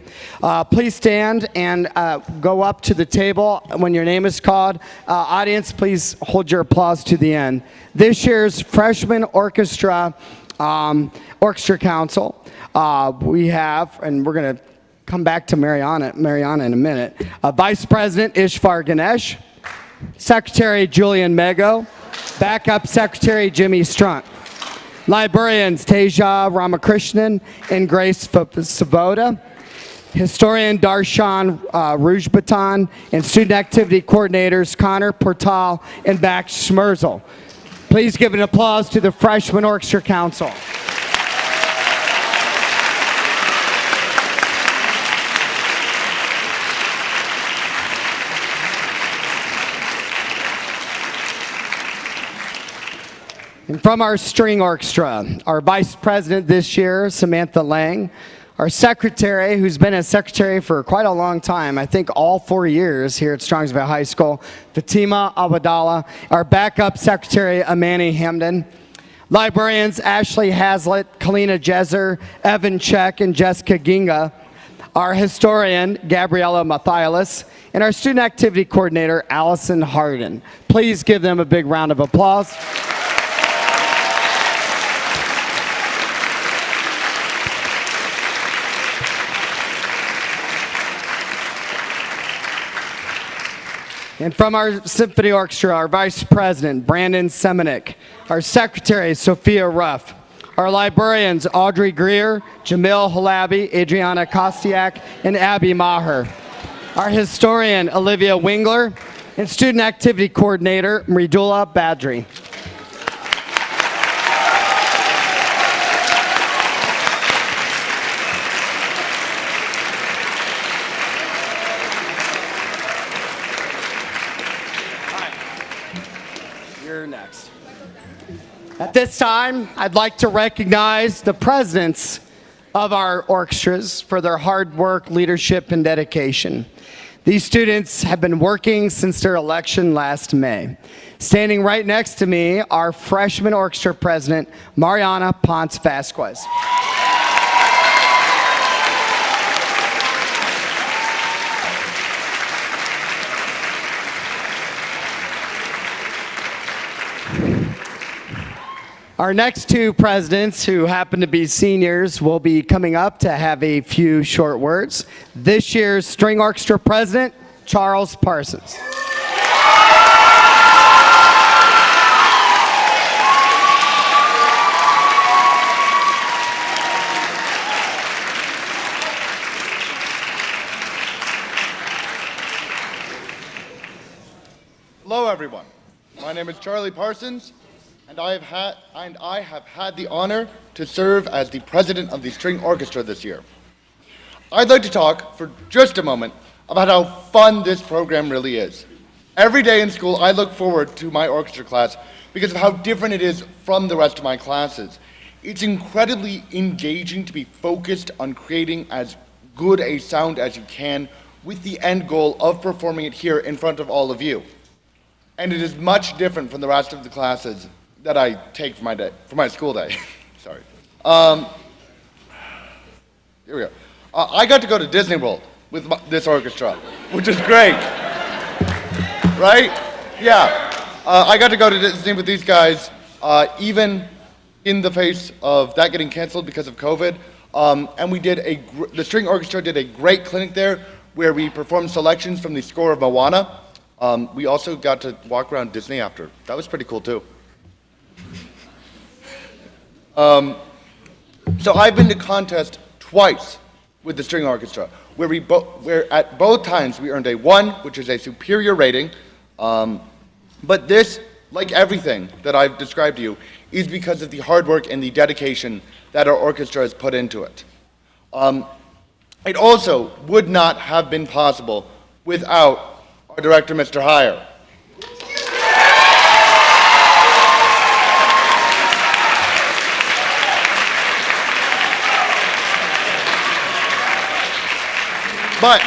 Please stand and go up to the table when your name is called. Audience, please hold your applause to the end. This year's Freshman Orchestra Council, we have, and we're going to come back to Mariana in a minute, Vice President Ishvar Ganesh, Secretary Julian Mego, Backup Secretary Jimmy Strunt, Librarians Teja Ramakrishnan and Grace Savoda, Historian Darshan Rujbatan, and Student Activity Coordinators Connor Portal and Bax Schmerzel. Please give an applause to the Freshman Orchestra Council. And from our string orchestra, our vice president this year, Samantha Lang, our secretary, who's been a secretary for quite a long time, I think all 4 years here at Strongsville High School, Fatima Abadallah, our backup secretary, Amani Hamden, librarians Ashley Hazlitt, Kalina Jezer, Evan Check, and Jessica Ginga, our historian, Gabriella Mathialis, and our student activity coordinator, Allison Harden. Please give them a big round of applause. And from our symphony orchestra, our vice president, Brandon Semenik, our secretary, Sophia Ruff, our librarians, Audrey Greer, Jamil Halabi, Adriana Kostiak, and Abby Maher, our historian, Olivia Wingler, and student activity coordinator, Mridula Badri. Next. At this time, I'd like to recognize the presidents of our orchestras for their hard work, leadership, and dedication. These students have been working since their election last May. Standing right next to me, our freshman orchestra president, Mariana Ponce Vasquez. Our next 2 presidents, who happen to be seniors, will be coming up to have a few short words. This year's string orchestra president, Charles Parsons. Hello, everyone. My name is Charlie Parsons, and I have had the honor to serve as the president of the string orchestra this year. I'd like to talk for just a moment about how fun this program really is. Every day in school, I look forward to my orchestra class because of how different it is from the rest of my classes. It's incredibly engaging to be focused on creating as good a sound as you can with the end goal of performing it here in front of all of you. And it is much different from the rest of the classes that I take for my school day. Sorry. Here we go. I got to go to Disney World with this orchestra, which is great. Right? Yeah. I got to go to Disney with these guys, even in the face of that getting canceled because of COVID. And the string orchestra did a great clinic there where we performed selections from the score of Moana. We also got to walk around Disney after. That was pretty cool too. So I've been to contest twice with the string orchestra, where at both times we earned a 1, which is a superior rating. But this, like everything that I've described to you, is because of the hard work and the dedication that our orchestra has put into it. It also would not have been possible without our director, Mr. Heyer. But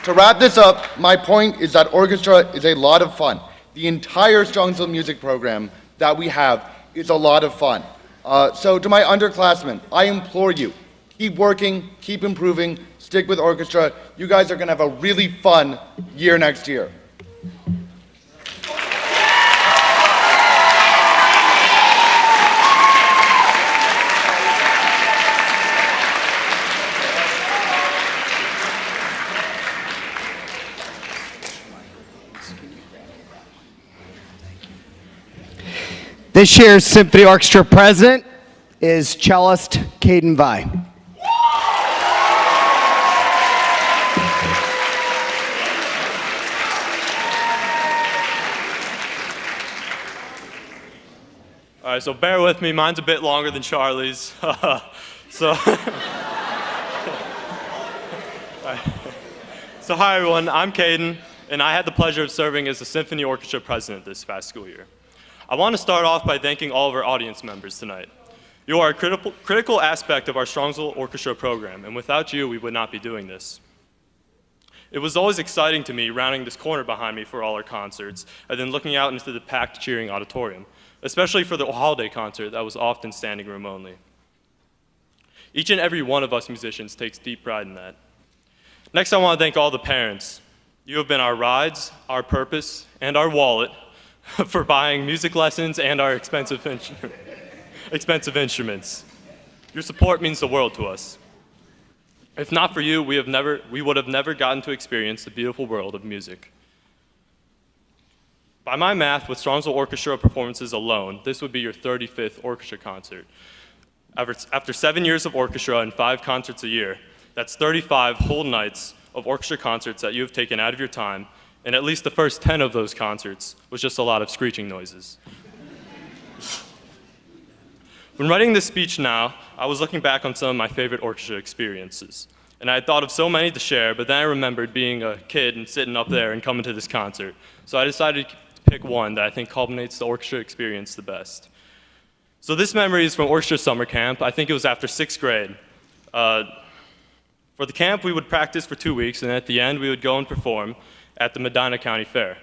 to wrap this up, my point is that orchestra is a lot of fun. The entire Strongsville music program that we have is a lot of fun. So to my underclassmen, I implore you, keep working, keep improving, stick with orchestra. You guys are going to have a really fun year next year. This year's Symphony Orchestra president is cellist Caden Vi. All right, so bear with me. Mine's a bit longer than Charlie's. So hi everyone, I'm Caden, and I had the pleasure of serving as the Symphony Orchestra president this past school year. I want to start off by thanking all of our audience members tonight. You are a critical aspect of our Strongsville Orchestra program, and without you, we would not be doing this. It was always exciting to me rounding this corner behind me for all our concerts, and then looking out into the packed, cheering auditorium, especially for the holiday concert that was often standing room only. Each and every one of us musicians takes deep pride in that. Next, I want to thank all the parents. You have been our rides, our purpose, and our wallet for buying music lessons and our expensive instruments. Your support means the world to us. If not for you, we would have never gotten to experience the beautiful world of music. By my math, with Strongsville Orchestra performances alone, this would be your 35th orchestra concert. After 7 years of orchestra and 5 concerts a year, that's 35 whole nights of orchestra concerts that you have taken out of your time, and at least the first 10 of those concerts was just a lot of screeching noises. When writing this speech now, I was looking back on some of my favorite orchestra experiences. And I had thought of so many to share, but then I remembered being a kid and sitting up there and coming to this concert. So I decided to pick one that I think culminates the orchestra experience the best. So this memory is from orchestra summer camp. I think it was after 6th grade. For the camp, we would practice for 2 weeks, and at the end, we would go and perform at the Medina County Fair.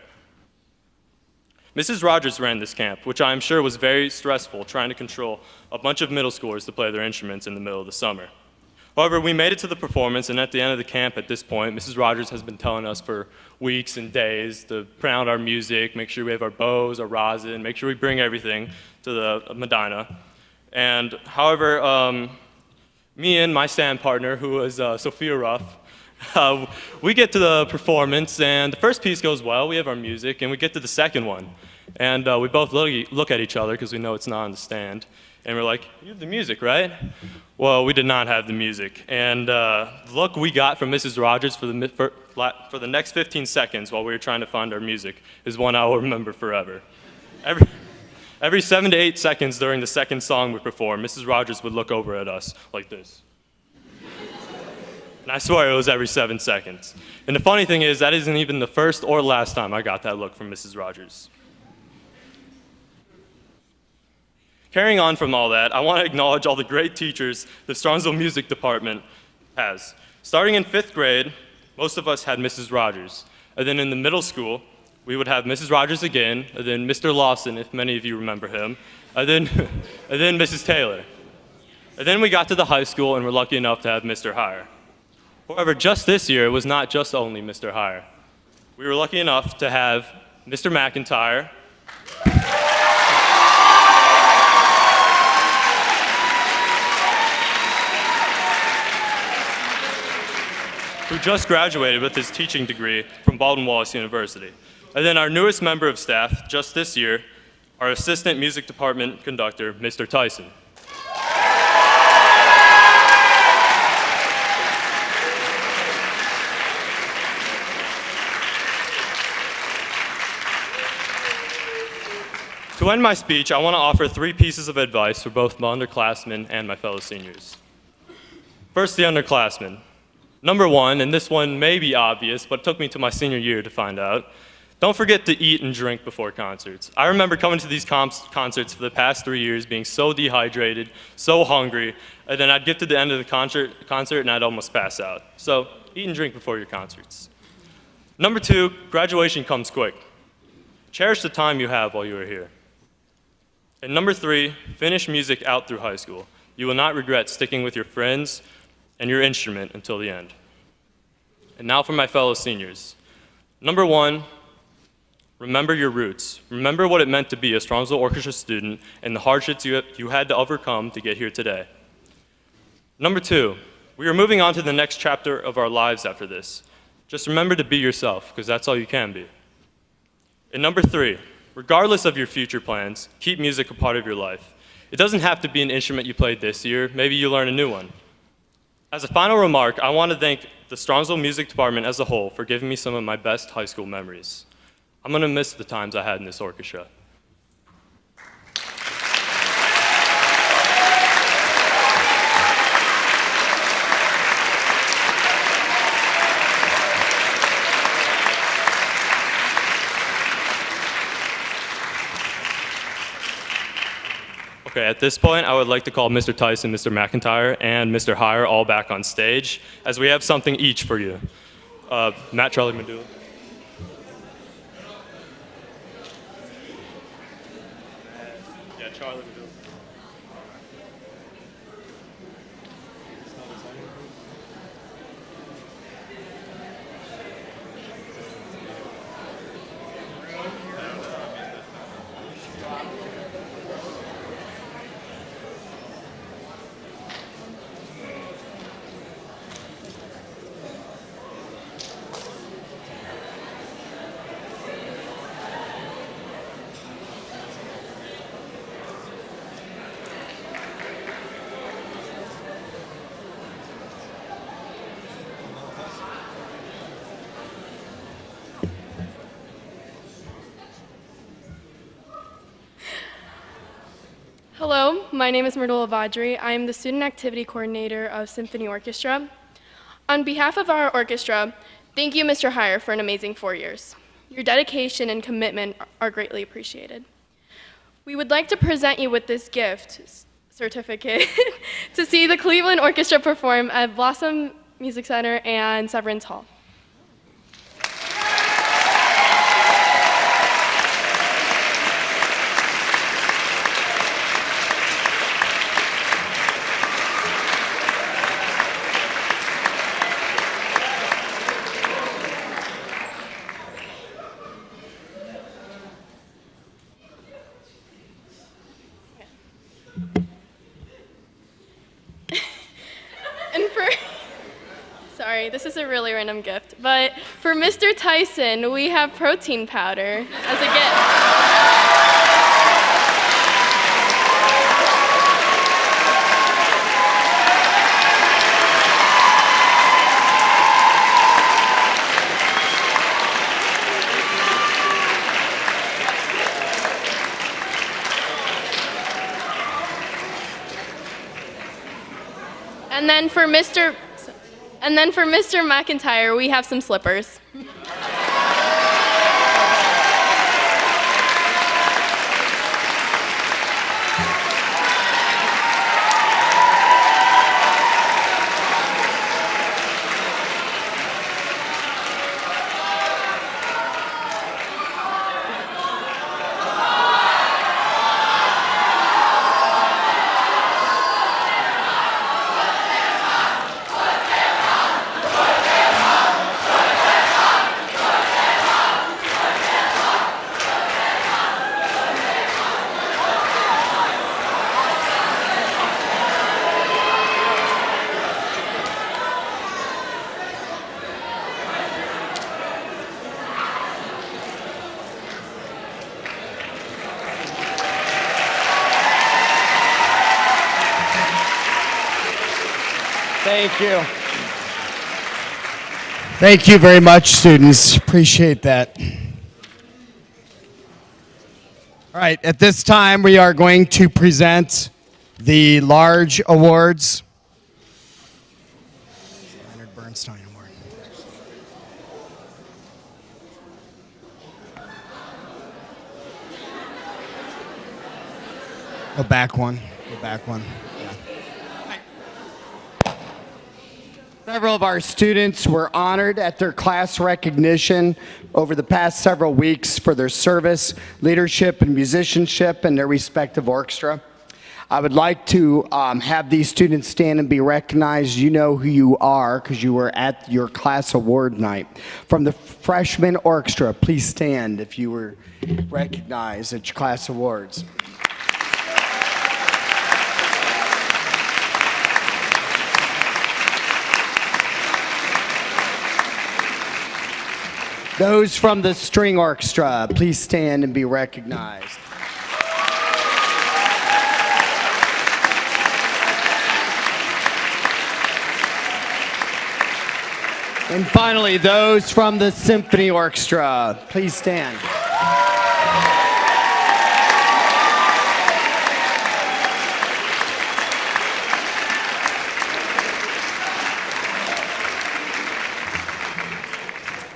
Mrs. Rogers ran this camp, which I'm sure was very stressful, trying to control a bunch of middle schoolers to play their instruments in the middle of the summer. However, we made it to the performance, and at the end of the camp at this point, Mrs. Rogers has been telling us for weeks and days to print out our music, make sure we have our bows, our rosin, make sure we bring everything to the Medina. And however, me and my stand partner, who is Sophia Ruff, we get to the performance, and the first piece goes well. We have our music, and we get to the second one. And we both look at each other because we know it's not on the stand. And we're like, you have the music, right? Well, we did not have the music. And the look we got from Mrs. Rogers for the next 15 seconds while we were trying to find our music is one I will remember forever. Every 7 to 8 seconds during the second song we performed, Mrs. Rogers would look over at us like this. And I swear it was every 7 seconds. And the funny thing is, that isn't even the first or last time I got that look from Mrs. Rogers. Carrying on from all that, I want to acknowledge all the great teachers the Strongsville Music Department has. Starting in 5th grade, most of us had Mrs. Rogers. And then in the middle school, we would have Mrs. Rogers again, and then Mr. Lawson, if many of you remember him, and then Mrs. Taylor. And then we got to the high school and were lucky enough to have Mr. Heyer. However, just this year, it was not just only Mr. Heyer. We were lucky enough to have Mr. McIntyre, who just graduated with his teaching degree from Baldwin Wallace University. And then our newest member of staff, just this year, our assistant music department conductor, Mr. Tyson. To end my speech, I want to offer 3 pieces of advice for both my underclassmen and my fellow seniors. First, the underclassmen. Number 1, and this one may be obvious, but it took me to my senior year to find out, don't forget to eat and drink before concerts. I remember coming to these concerts for the past 3 years being so dehydrated, so hungry, and then I'd get to the end of the concert and I'd almost pass out. So eat and drink before your concerts. Number 2, graduation comes quick. Cherish the time you have while you are here. And number 3, finish music out through high school. You will not regret sticking with your friends and your instrument until the end. And now for my fellow seniors. Number 1, remember your roots. Remember what it meant to be a Strongsville Orchestra student and the hardships you had to overcome to get here today. Number 2, we are moving on to the next chapter of our lives after this. Just remember to be yourself, because that's all you can be. And number 3, regardless of your future plans, keep music a part of your life. It doesn't have to be an instrument you played this year. Maybe you learn a new one. As a final remark, I want to thank the Strongsville Music Department as a whole for giving me some of my best high school memories. I'm going to miss the times I had in this orchestra. Okay, at this point, I would like to call Mr. Tyson, Mr. McIntyre, and Mr. Heyer all back on stage, as we have something each for you. Matt, Charlie, Medulla. Yeah, Charlie, Medulla. Hello, my name is Medulla Vadri. I am the Student Activity Coordinator of Symphony Orchestra. On behalf of our orchestra, thank you, Mr. Heyer, for an amazing 4 years. Your dedication and commitment are greatly appreciated. We would like to present you with this gift certificate to see the Cleveland Orchestra perform at Blossom Music Center and Severance Hall. Sorry, this is a really random gift, but for Mr. Tyson, we have protein powder as a gift. And then for Mr. McIntyre, we have some slippers. Thank you. Thank you very much, students. Appreciate that. All right, at this time, we are going to present the large awards. Leonard Bernstein Award. Go back one. Go back one. Several of our students were honored at their class recognition over the past several weeks for their service, leadership, and musicianship in their respective orchestra. I would like to have these students stand and be recognized. You know who you are because you were at your class award night. From the freshman orchestra, please stand if you were recognized at your class awards. Those from the string orchestra, please stand and be recognized. And finally, those from the symphony orchestra, please stand.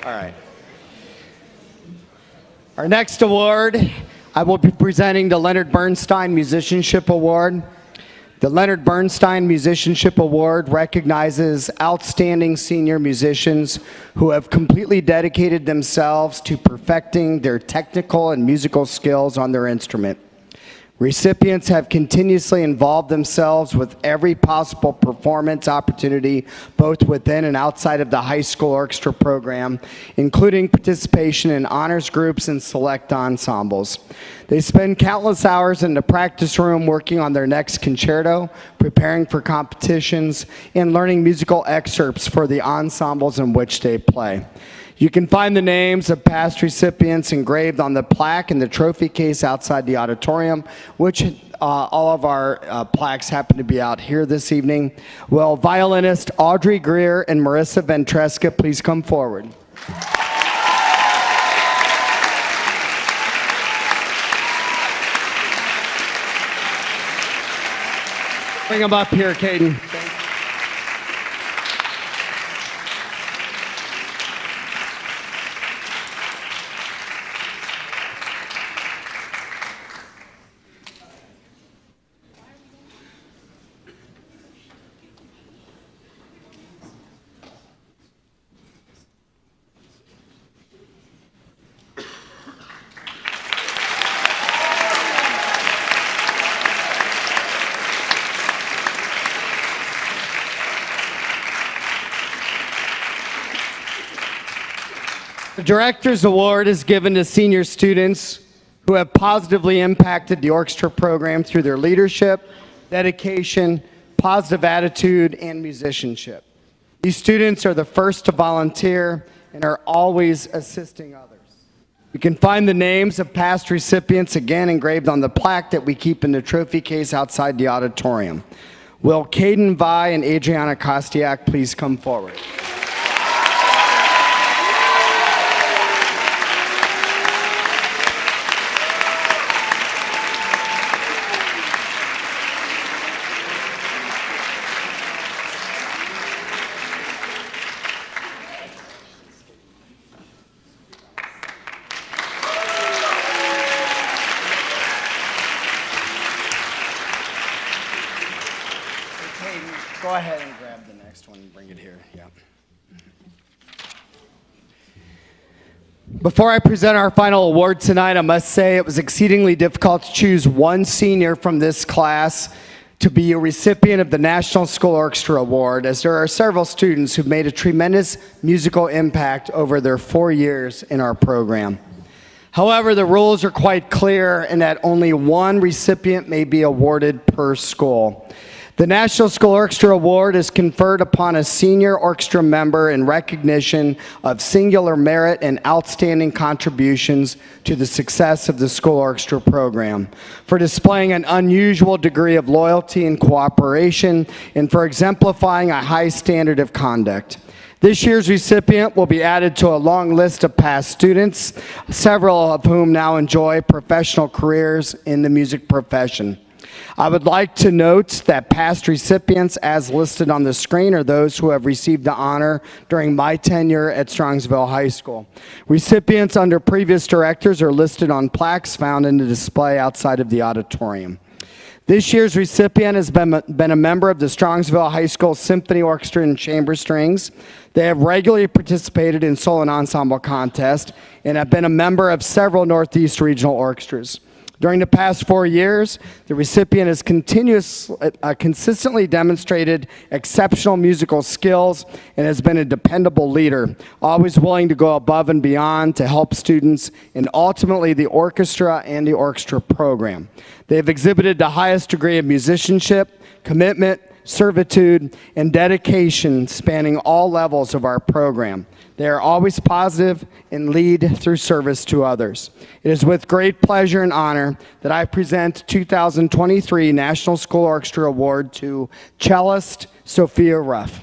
All right. Our next award, I will be presenting the Leonard Bernstein Musicianship Award. The Leonard Bernstein Musicianship Award recognizes outstanding senior musicians who have completely dedicated themselves to perfecting their technical and musical skills on their instrument. Recipients have continuously involved themselves with every possible performance opportunity, both within and outside of the high school orchestra program, including participation in honors groups and select ensembles. They spend countless hours in the practice room working on their next concerto, preparing for competitions, and learning musical excerpts for the ensembles in which they play. You can find the names of past recipients engraved on the plaque in the trophy case outside the auditorium, which all of our plaques happen to be out here this evening. Will violinist Audrey Greer and Marissa Ventresca please come forward? Bring them up here, Caden. The Director's Award is given to senior students who have positively impacted the orchestra program through their leadership, dedication, positive attitude, and musicianship. These students are the first to volunteer and are always assisting others. You can find the names of past recipients again engraved on the plaque that we keep in the trophy case outside the auditorium. Will Caden Vi and Adriana Kostiak please come forward? Before I present our final award tonight, I must say it was exceedingly difficult to choose one senior from this class to be a recipient of the National School Orchestra Award, as there are several students who've made a tremendous musical impact over their 4 years in our program. However, the rules are quite clear in that only one recipient may be awarded per school. The National School Orchestra Award is conferred upon a senior orchestra member in recognition of singular merit and outstanding contributions to the success of the school orchestra program, for displaying an unusual degree of loyalty and cooperation, and for exemplifying a high standard of conduct. This year's recipient will be added to a long list of past students, several of whom now enjoy professional careers in the music profession. I would like to note that past recipients, as listed on the screen, are those who have received the honor during my tenure at Strongsville High School. Recipients under previous directors are listed on plaques found in the display outside of the auditorium. This year's recipient has been a member of the Strongsville High School Symphony Orchestra and Chamber Strings. They have regularly participated in solo and ensemble contests and have been a member of several Northeast regional orchestras. During the past 4 years, the recipient has consistently demonstrated exceptional musical skills and has been a dependable leader, always willing to go above and beyond to help students and ultimately the orchestra and the orchestra program. They have exhibited the highest degree of musicianship, commitment, servitude, and dedication spanning all levels of our program. They are always positive and lead through service to others. It is with great pleasure and honor that I present 2023 National School Orchestra Award to cellist Sophia Ruff.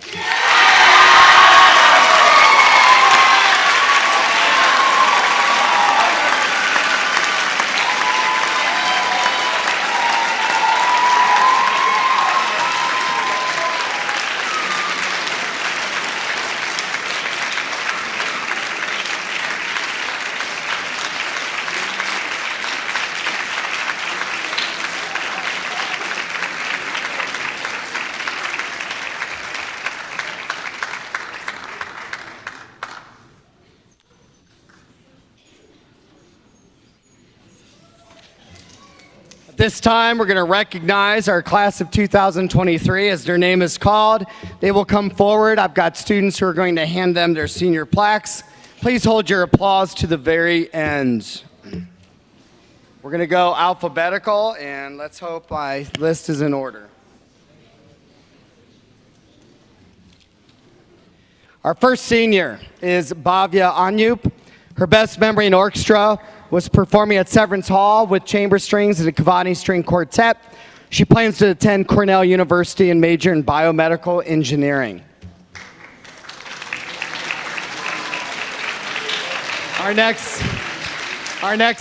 This time, we're going to recognize our class of 2023 as their name is called. They will come forward. I've got students who are going to hand them their senior plaques. Please hold your applause to the very end. We're going to go alphabetical, and let's hope my list is in order. Our first senior is Bhavya Anyup. Her best memory in orchestra was performing at Severance Hall with chamber strings and a Cavani string quartet. She plans to attend Cornell University and major in biomedical engineering. Our next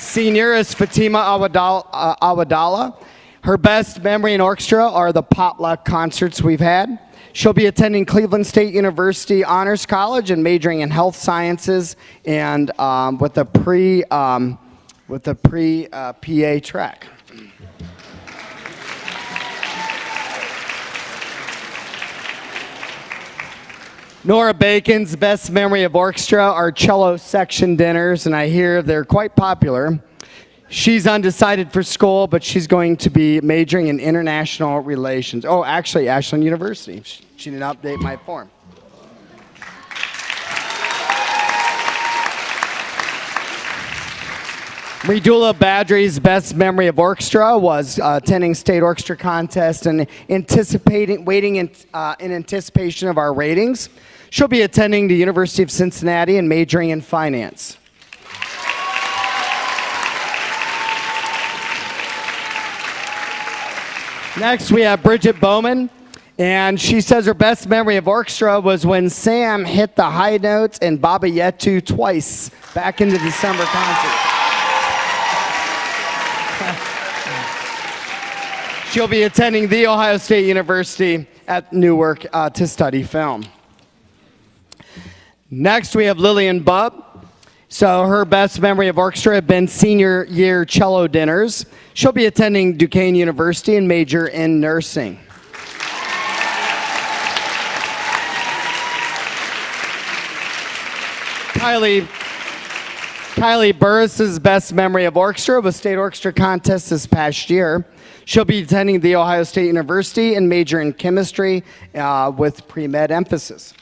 senior is Fatima Awadallah. Her best memory in orchestra are the potluck concerts we've had. She'll be attending Cleveland State University Honors College and majoring in health sciences and with a pre-PA track. Nora Bacon's best memory of orchestra are cello section dinners, and I hear they're quite popular. She's undecided for school, but she's going to be majoring in international relations. Oh, actually, Ashland University. She didn't update my form. Mridula Badri's best memory of orchestra was attending state orchestra contest and waiting in anticipation of our ratings. She'll be attending the University of Cincinnati and majoring in finance. Next, we have Bridget Bowman, and she says her best memory of orchestra was when Sam hit the high notes and Baba Yetu twice back in the December concert. She'll be attending The Ohio State University at Newark to study film. Next, we have Lillian Bubb. So her best memory of orchestra have been senior year cello dinners. She'll be attending Duquesne University and major in nursing. Kylie Burris's best memory of orchestra was state orchestra contest this past year. She'll be attending The Ohio State University and major in chemistry with pre-med emphasis.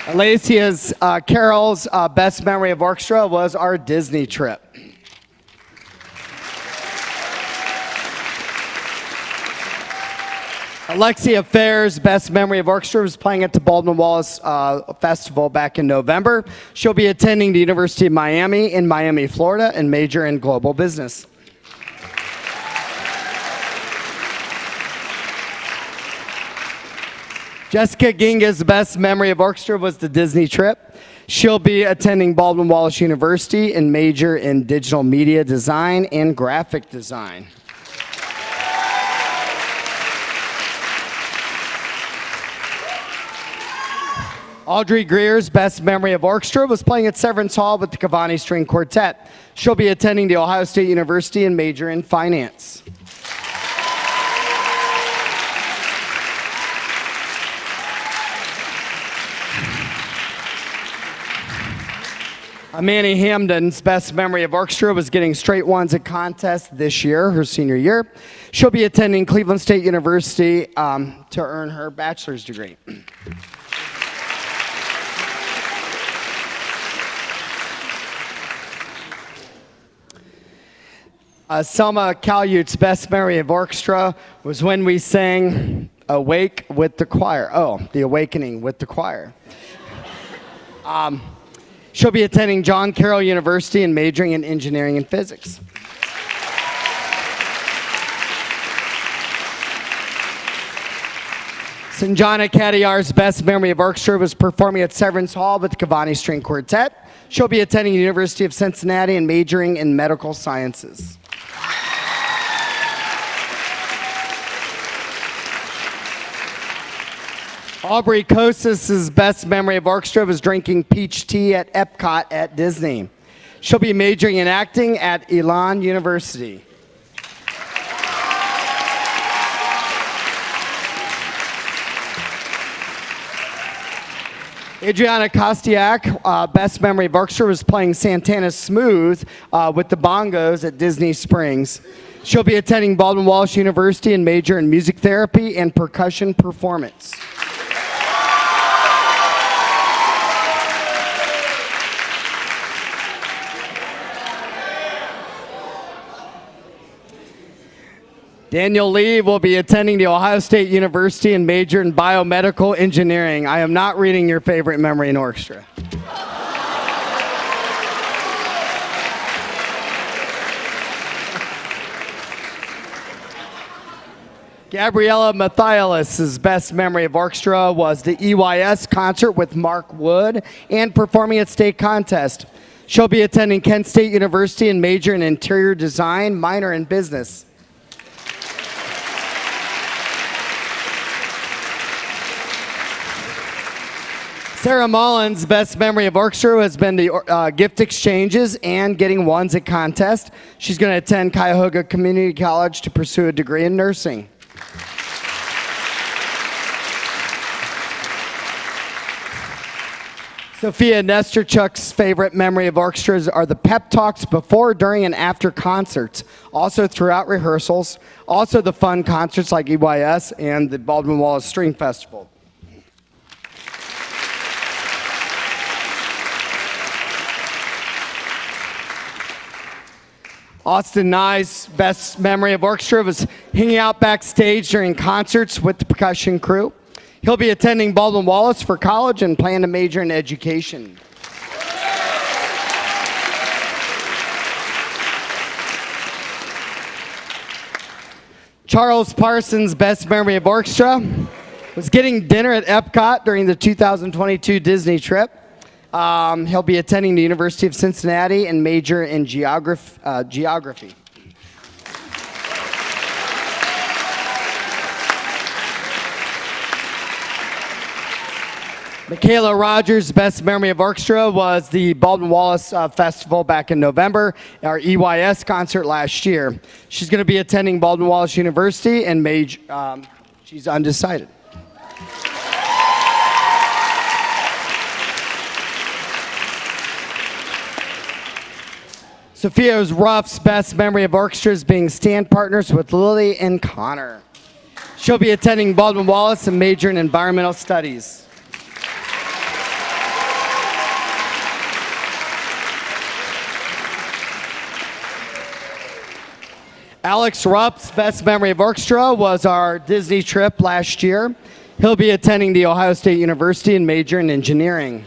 Alicia's Carol's best memory of orchestra was our Disney trip. Alexia Fair's best memory of orchestra was playing at the Baldwin Wallace Festival back in November. She'll be attending the University of Miami in Miami, Florida, and major in global business. Jessica Ginga's best memory of orchestra was the Disney trip. She'll be attending Baldwin Wallace University and major in digital media design and graphic design. Audrey Greer's best memory of orchestra was playing at Severance Hall with the Cavani String Quartet. She'll be attending the Ohio State University and major in finance. Manny Hamden's best memory of orchestra was getting straight ones at contest this year, her senior year. She'll be attending Cleveland State University to earn her bachelor's degree. Selma Calute's best memory of orchestra was when we sang Awake with the choir. Oh, the Awakening with the choir. She'll be attending John Carroll University and majoring in engineering and physics. Sanjana Katiyar's best memory of orchestra was performing at Severance Hall with the Cavani String Quartet. She'll be attending the University of Cincinnati and majoring in medical sciences. Aubrey Kosis's best memory of orchestra was drinking peach tea at Epcot at Disney. She'll be majoring in acting at Elon University. Adriana Kostiak, best memory of orchestra was playing Santana Smooth with the bongos at Disney Springs. She'll be attending Baldwin Wallace University and major in music therapy and percussion performance. Daniel Lee will be attending the Ohio State University and major in biomedical engineering. I am not reading your favorite memory in orchestra. Gabriella Mathialis' best memory of orchestra was the EYS concert with Mark Wood and performing at state contest. She'll be attending Kent State University and major in interior design, minor in business. Sarah Mullins' best memory of orchestra has been the gift exchanges and getting ones at contest. She's going to attend Cuyahoga Community College to pursue a degree in nursing. Sophia Nesterchuk's favorite memory of orchestras are the pep talks before, during, and after concerts, also throughout rehearsals, also the fun concerts like EYS and the Baldwin Wallace String Festival. Austin Nye's best memory of orchestra was hanging out backstage during concerts with the percussion crew. He'll be attending Baldwin Wallace for college and plan to major in education. Charles Parsons' best memory of orchestra was getting dinner at Epcot during the 2022 Disney trip. He'll be attending the University of Cincinnati and major in geography. Michaela Rogers' best memory of orchestra was the Baldwin Wallace Festival back in November, our EYS concert last year. She's going to be attending Baldwin Wallace University and she's undecided. Sophia Ruff's best memory of orchestra is being stand partners with Lily and Connor. She'll be attending Baldwin Wallace and major in environmental studies. Alex Rupp's best memory of orchestra was our Disney trip last year. He'll be attending the Ohio State University and major in engineering.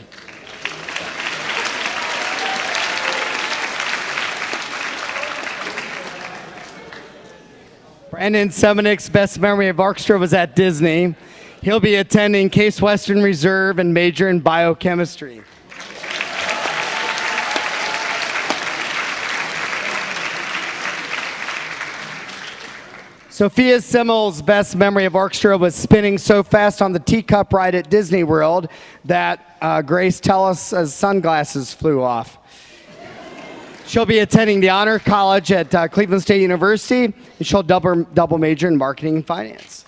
Brandon Semenick's best memory of orchestra was at Disney. He'll be attending Case Western Reserve and major in biochemistry. Sophia Simmel's best memory of orchestra was spinning so fast on the teacup ride at Disney World that Grace Tellis' sunglasses flew off. She'll be attending the Honor College at Cleveland State University, and she'll double major in marketing and finance.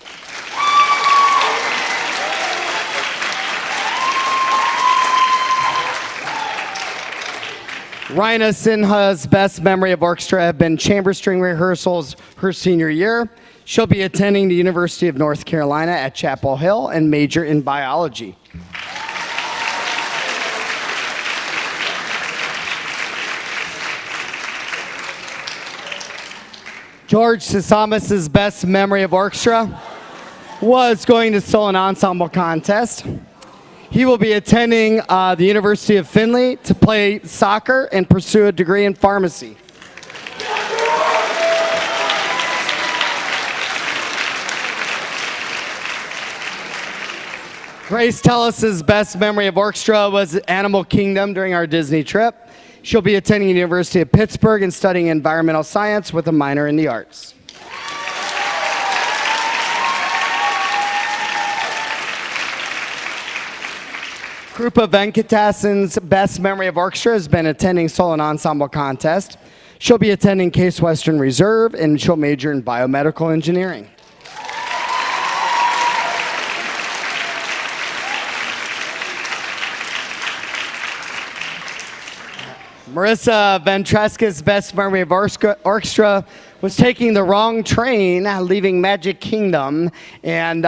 Raina Sinha's best memory of orchestra have been chamber string rehearsals her senior year. She'll be attending the University of North Carolina at Chapel Hill and major in biology. George Sisamas' best memory of orchestra was going to Solon Ensemble Contest. He will be attending the University of Findlay to play soccer and pursue a degree in pharmacy. Grace Tellis' best memory of orchestra was Animal Kingdom during our Disney trip. She'll be attending the University of Pittsburgh and studying environmental science with a minor in the arts. Krupa Venkatasan's best memory of orchestra has been attending Solon Ensemble Contest. She'll be attending Case Western Reserve, and she'll major in biomedical engineering. Marissa Ventresca's best memory of orchestra was taking the wrong train, leaving Magic Kingdom, and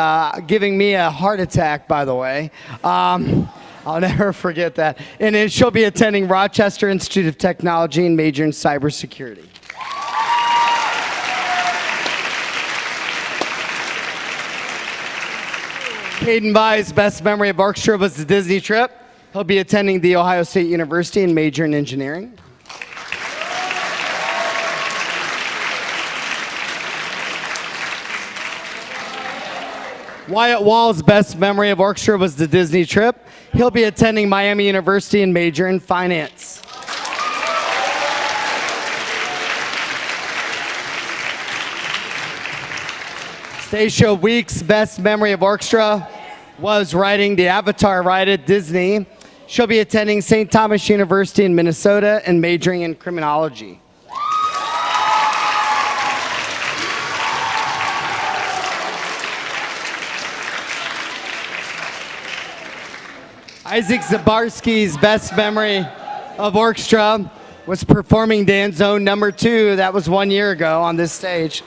giving me a heart attack, by the way. I'll never forget that. And then she'll be attending Rochester Institute of Technology and major in cybersecurity. Caden Vai's best memory of orchestra was the Disney trip. He'll be attending The Ohio State University and major in engineering. Wyatt Wall's best memory of orchestra was the Disney trip. He'll be attending Miami University and major in finance. Stacia Weeks' best memory of orchestra was riding the Avatar ride at Disney. She'll be attending St. Thomas University in Minnesota and majoring in criminology. Isaac Zabarski's best memory of orchestra was performing Dan's Own Number 2. That was 1 year ago on this stage.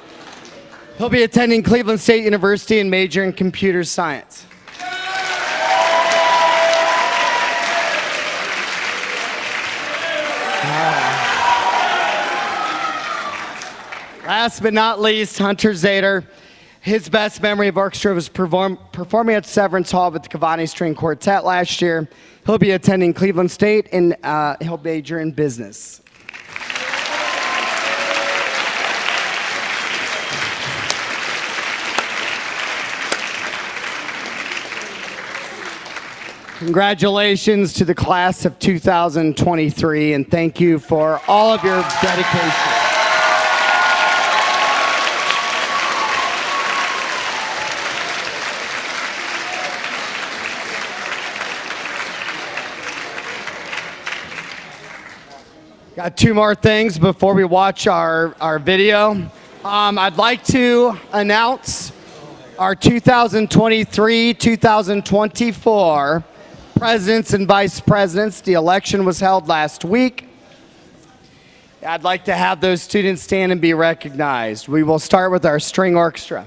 He'll be attending Cleveland State University and major in computer science. Last but not least, Hunter Zader. His best memory of orchestra was performing at Severance Hall with the Cavani String Quartet last year. He'll be attending Cleveland State and he'll major in business. Congratulations to the class of 2023, and thank you for all of your dedication. Got two more things before we watch our video. I'd like to announce our 2023-2024 presidents and vice presidents. The election was held last week. I'd like to have those students stand and be recognized. We will start with our string orchestra.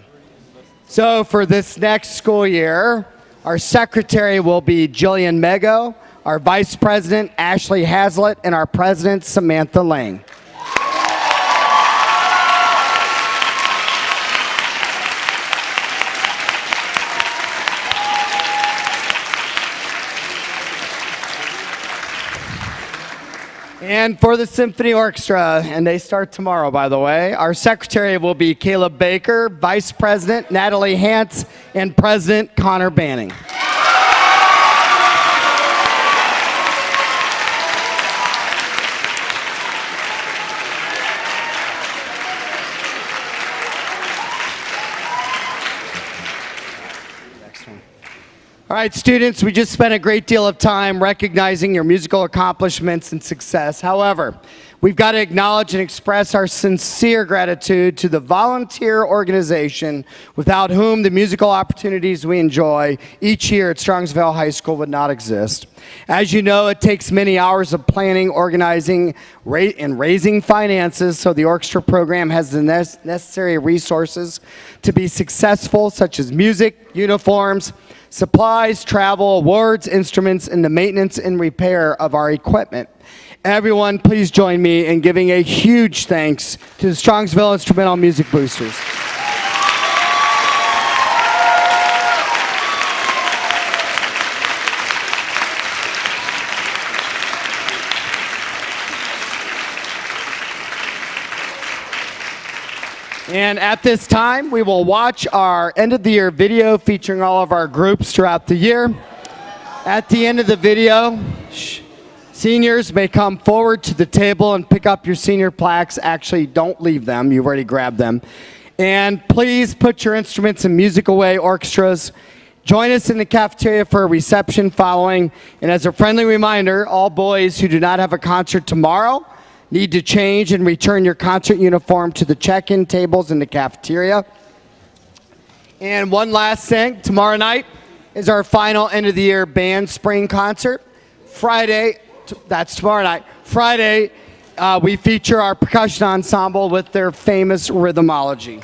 So for this next school year, our secretary will be Jillian Mego, our vice president, Ashley Hazlitt, and our president, Samantha Lang. And for the Symphony Orchestra, and they start tomorrow, by the way, our secretary will be Caleb Baker, vice president, Natalie Hantz, and president, Connor Banning. All right, students, we just spent a great deal of time recognizing your musical accomplishments and success. However, we've got to acknowledge and express our sincere gratitude to the volunteer organization without whom the musical opportunities we enjoy each year at Strongsville High School would not exist. As you know, it takes many hours of planning, organizing, and raising finances so the orchestra program has the necessary resources to be successful, such as music, uniforms, supplies, travel, awards, instruments, and the maintenance and repair of our equipment. Everyone, please join me in giving a huge thanks to the Strongsville Instrumental Music Boosters. And at this time, we will watch our end of the year video featuring all of our groups throughout the year. At the end of the video, seniors may come forward to the table and pick up your senior plaques. Actually, don't leave them. You've already grabbed them. And please put your instruments and music away, orchestras. Join us in the cafeteria for a reception following. And as a friendly reminder, all boys who do not have a concert tomorrow need to change and return your concert uniform to the check-in tables in the cafeteria. And one last thing, tomorrow night is our final end-of-the-year band spring concert. Friday, that's tomorrow night. Friday, we feature our percussion ensemble with their famous rhythmology.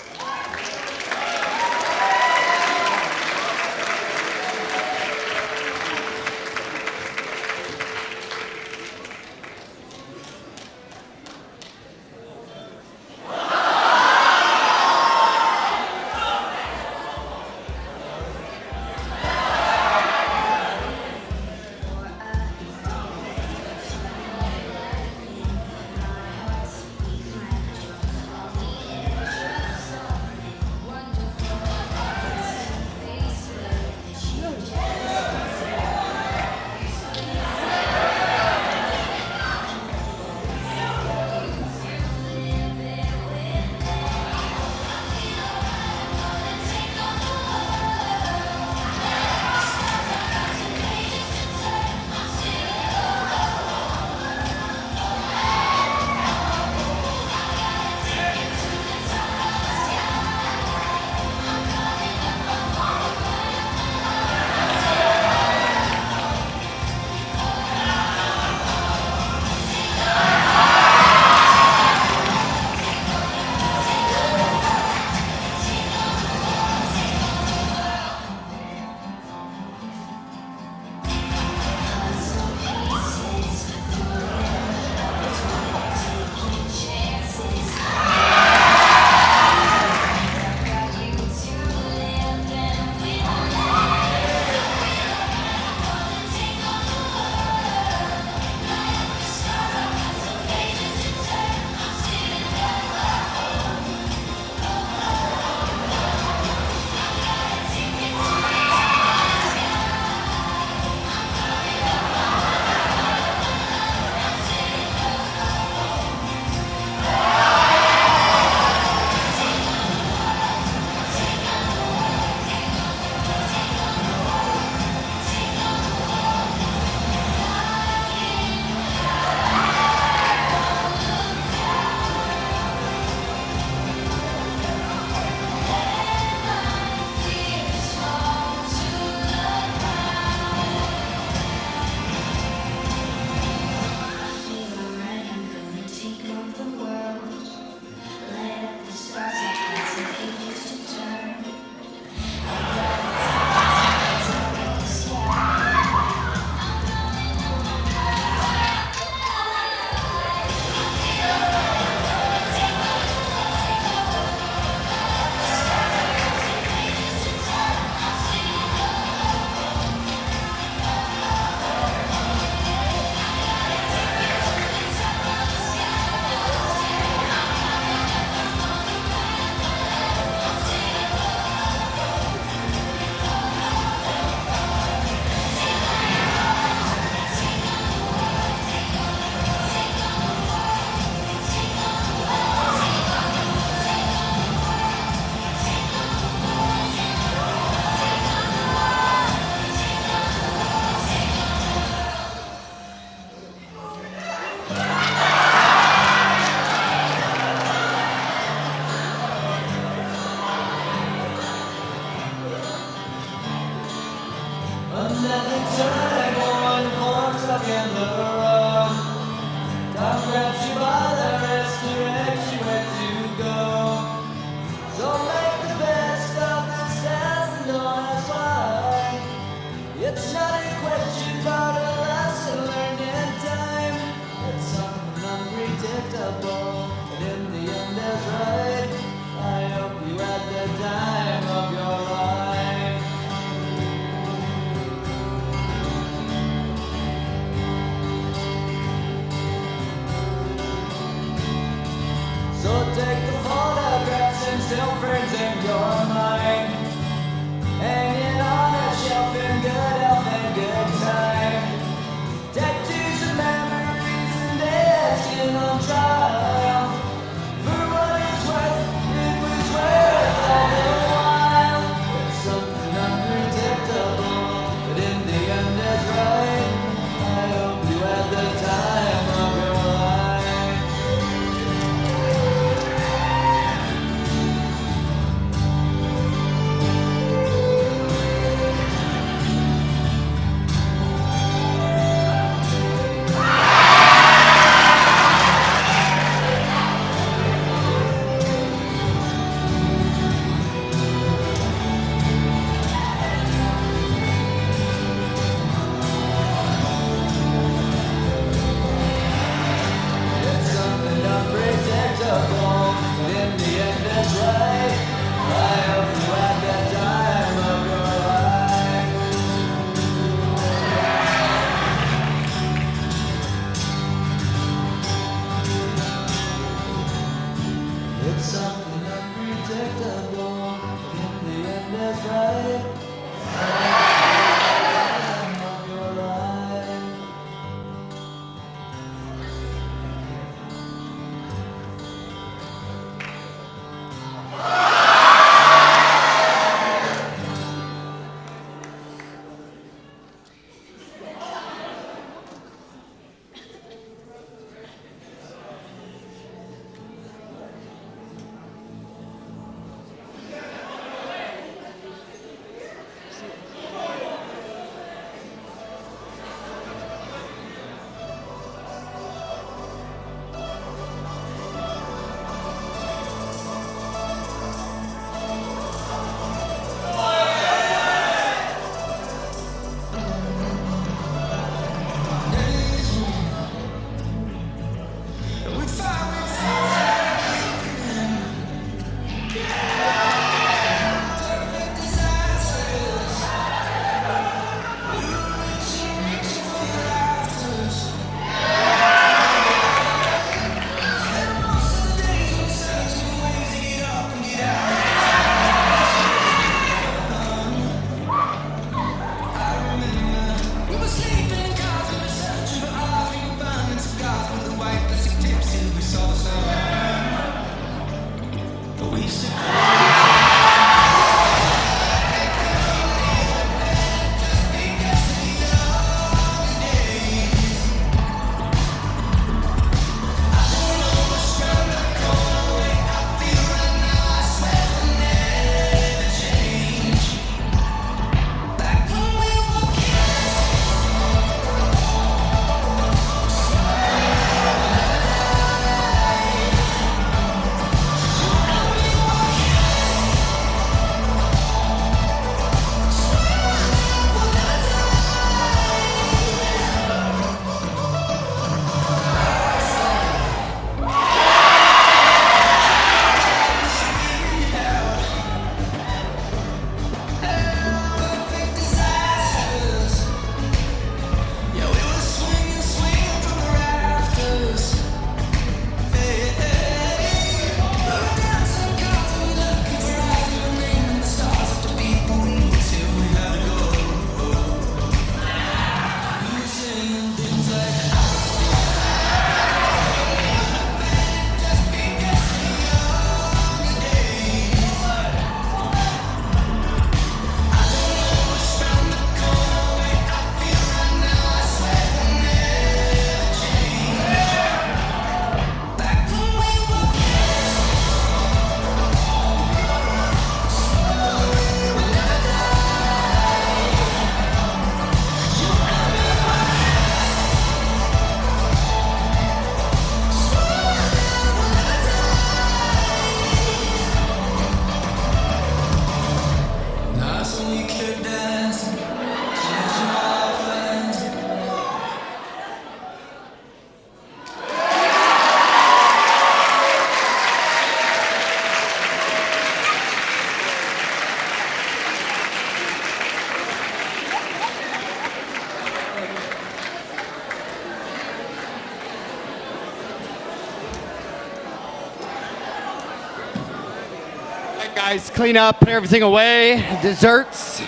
Guys, clean up, put everything away. Desserts in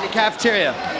the cafeteria.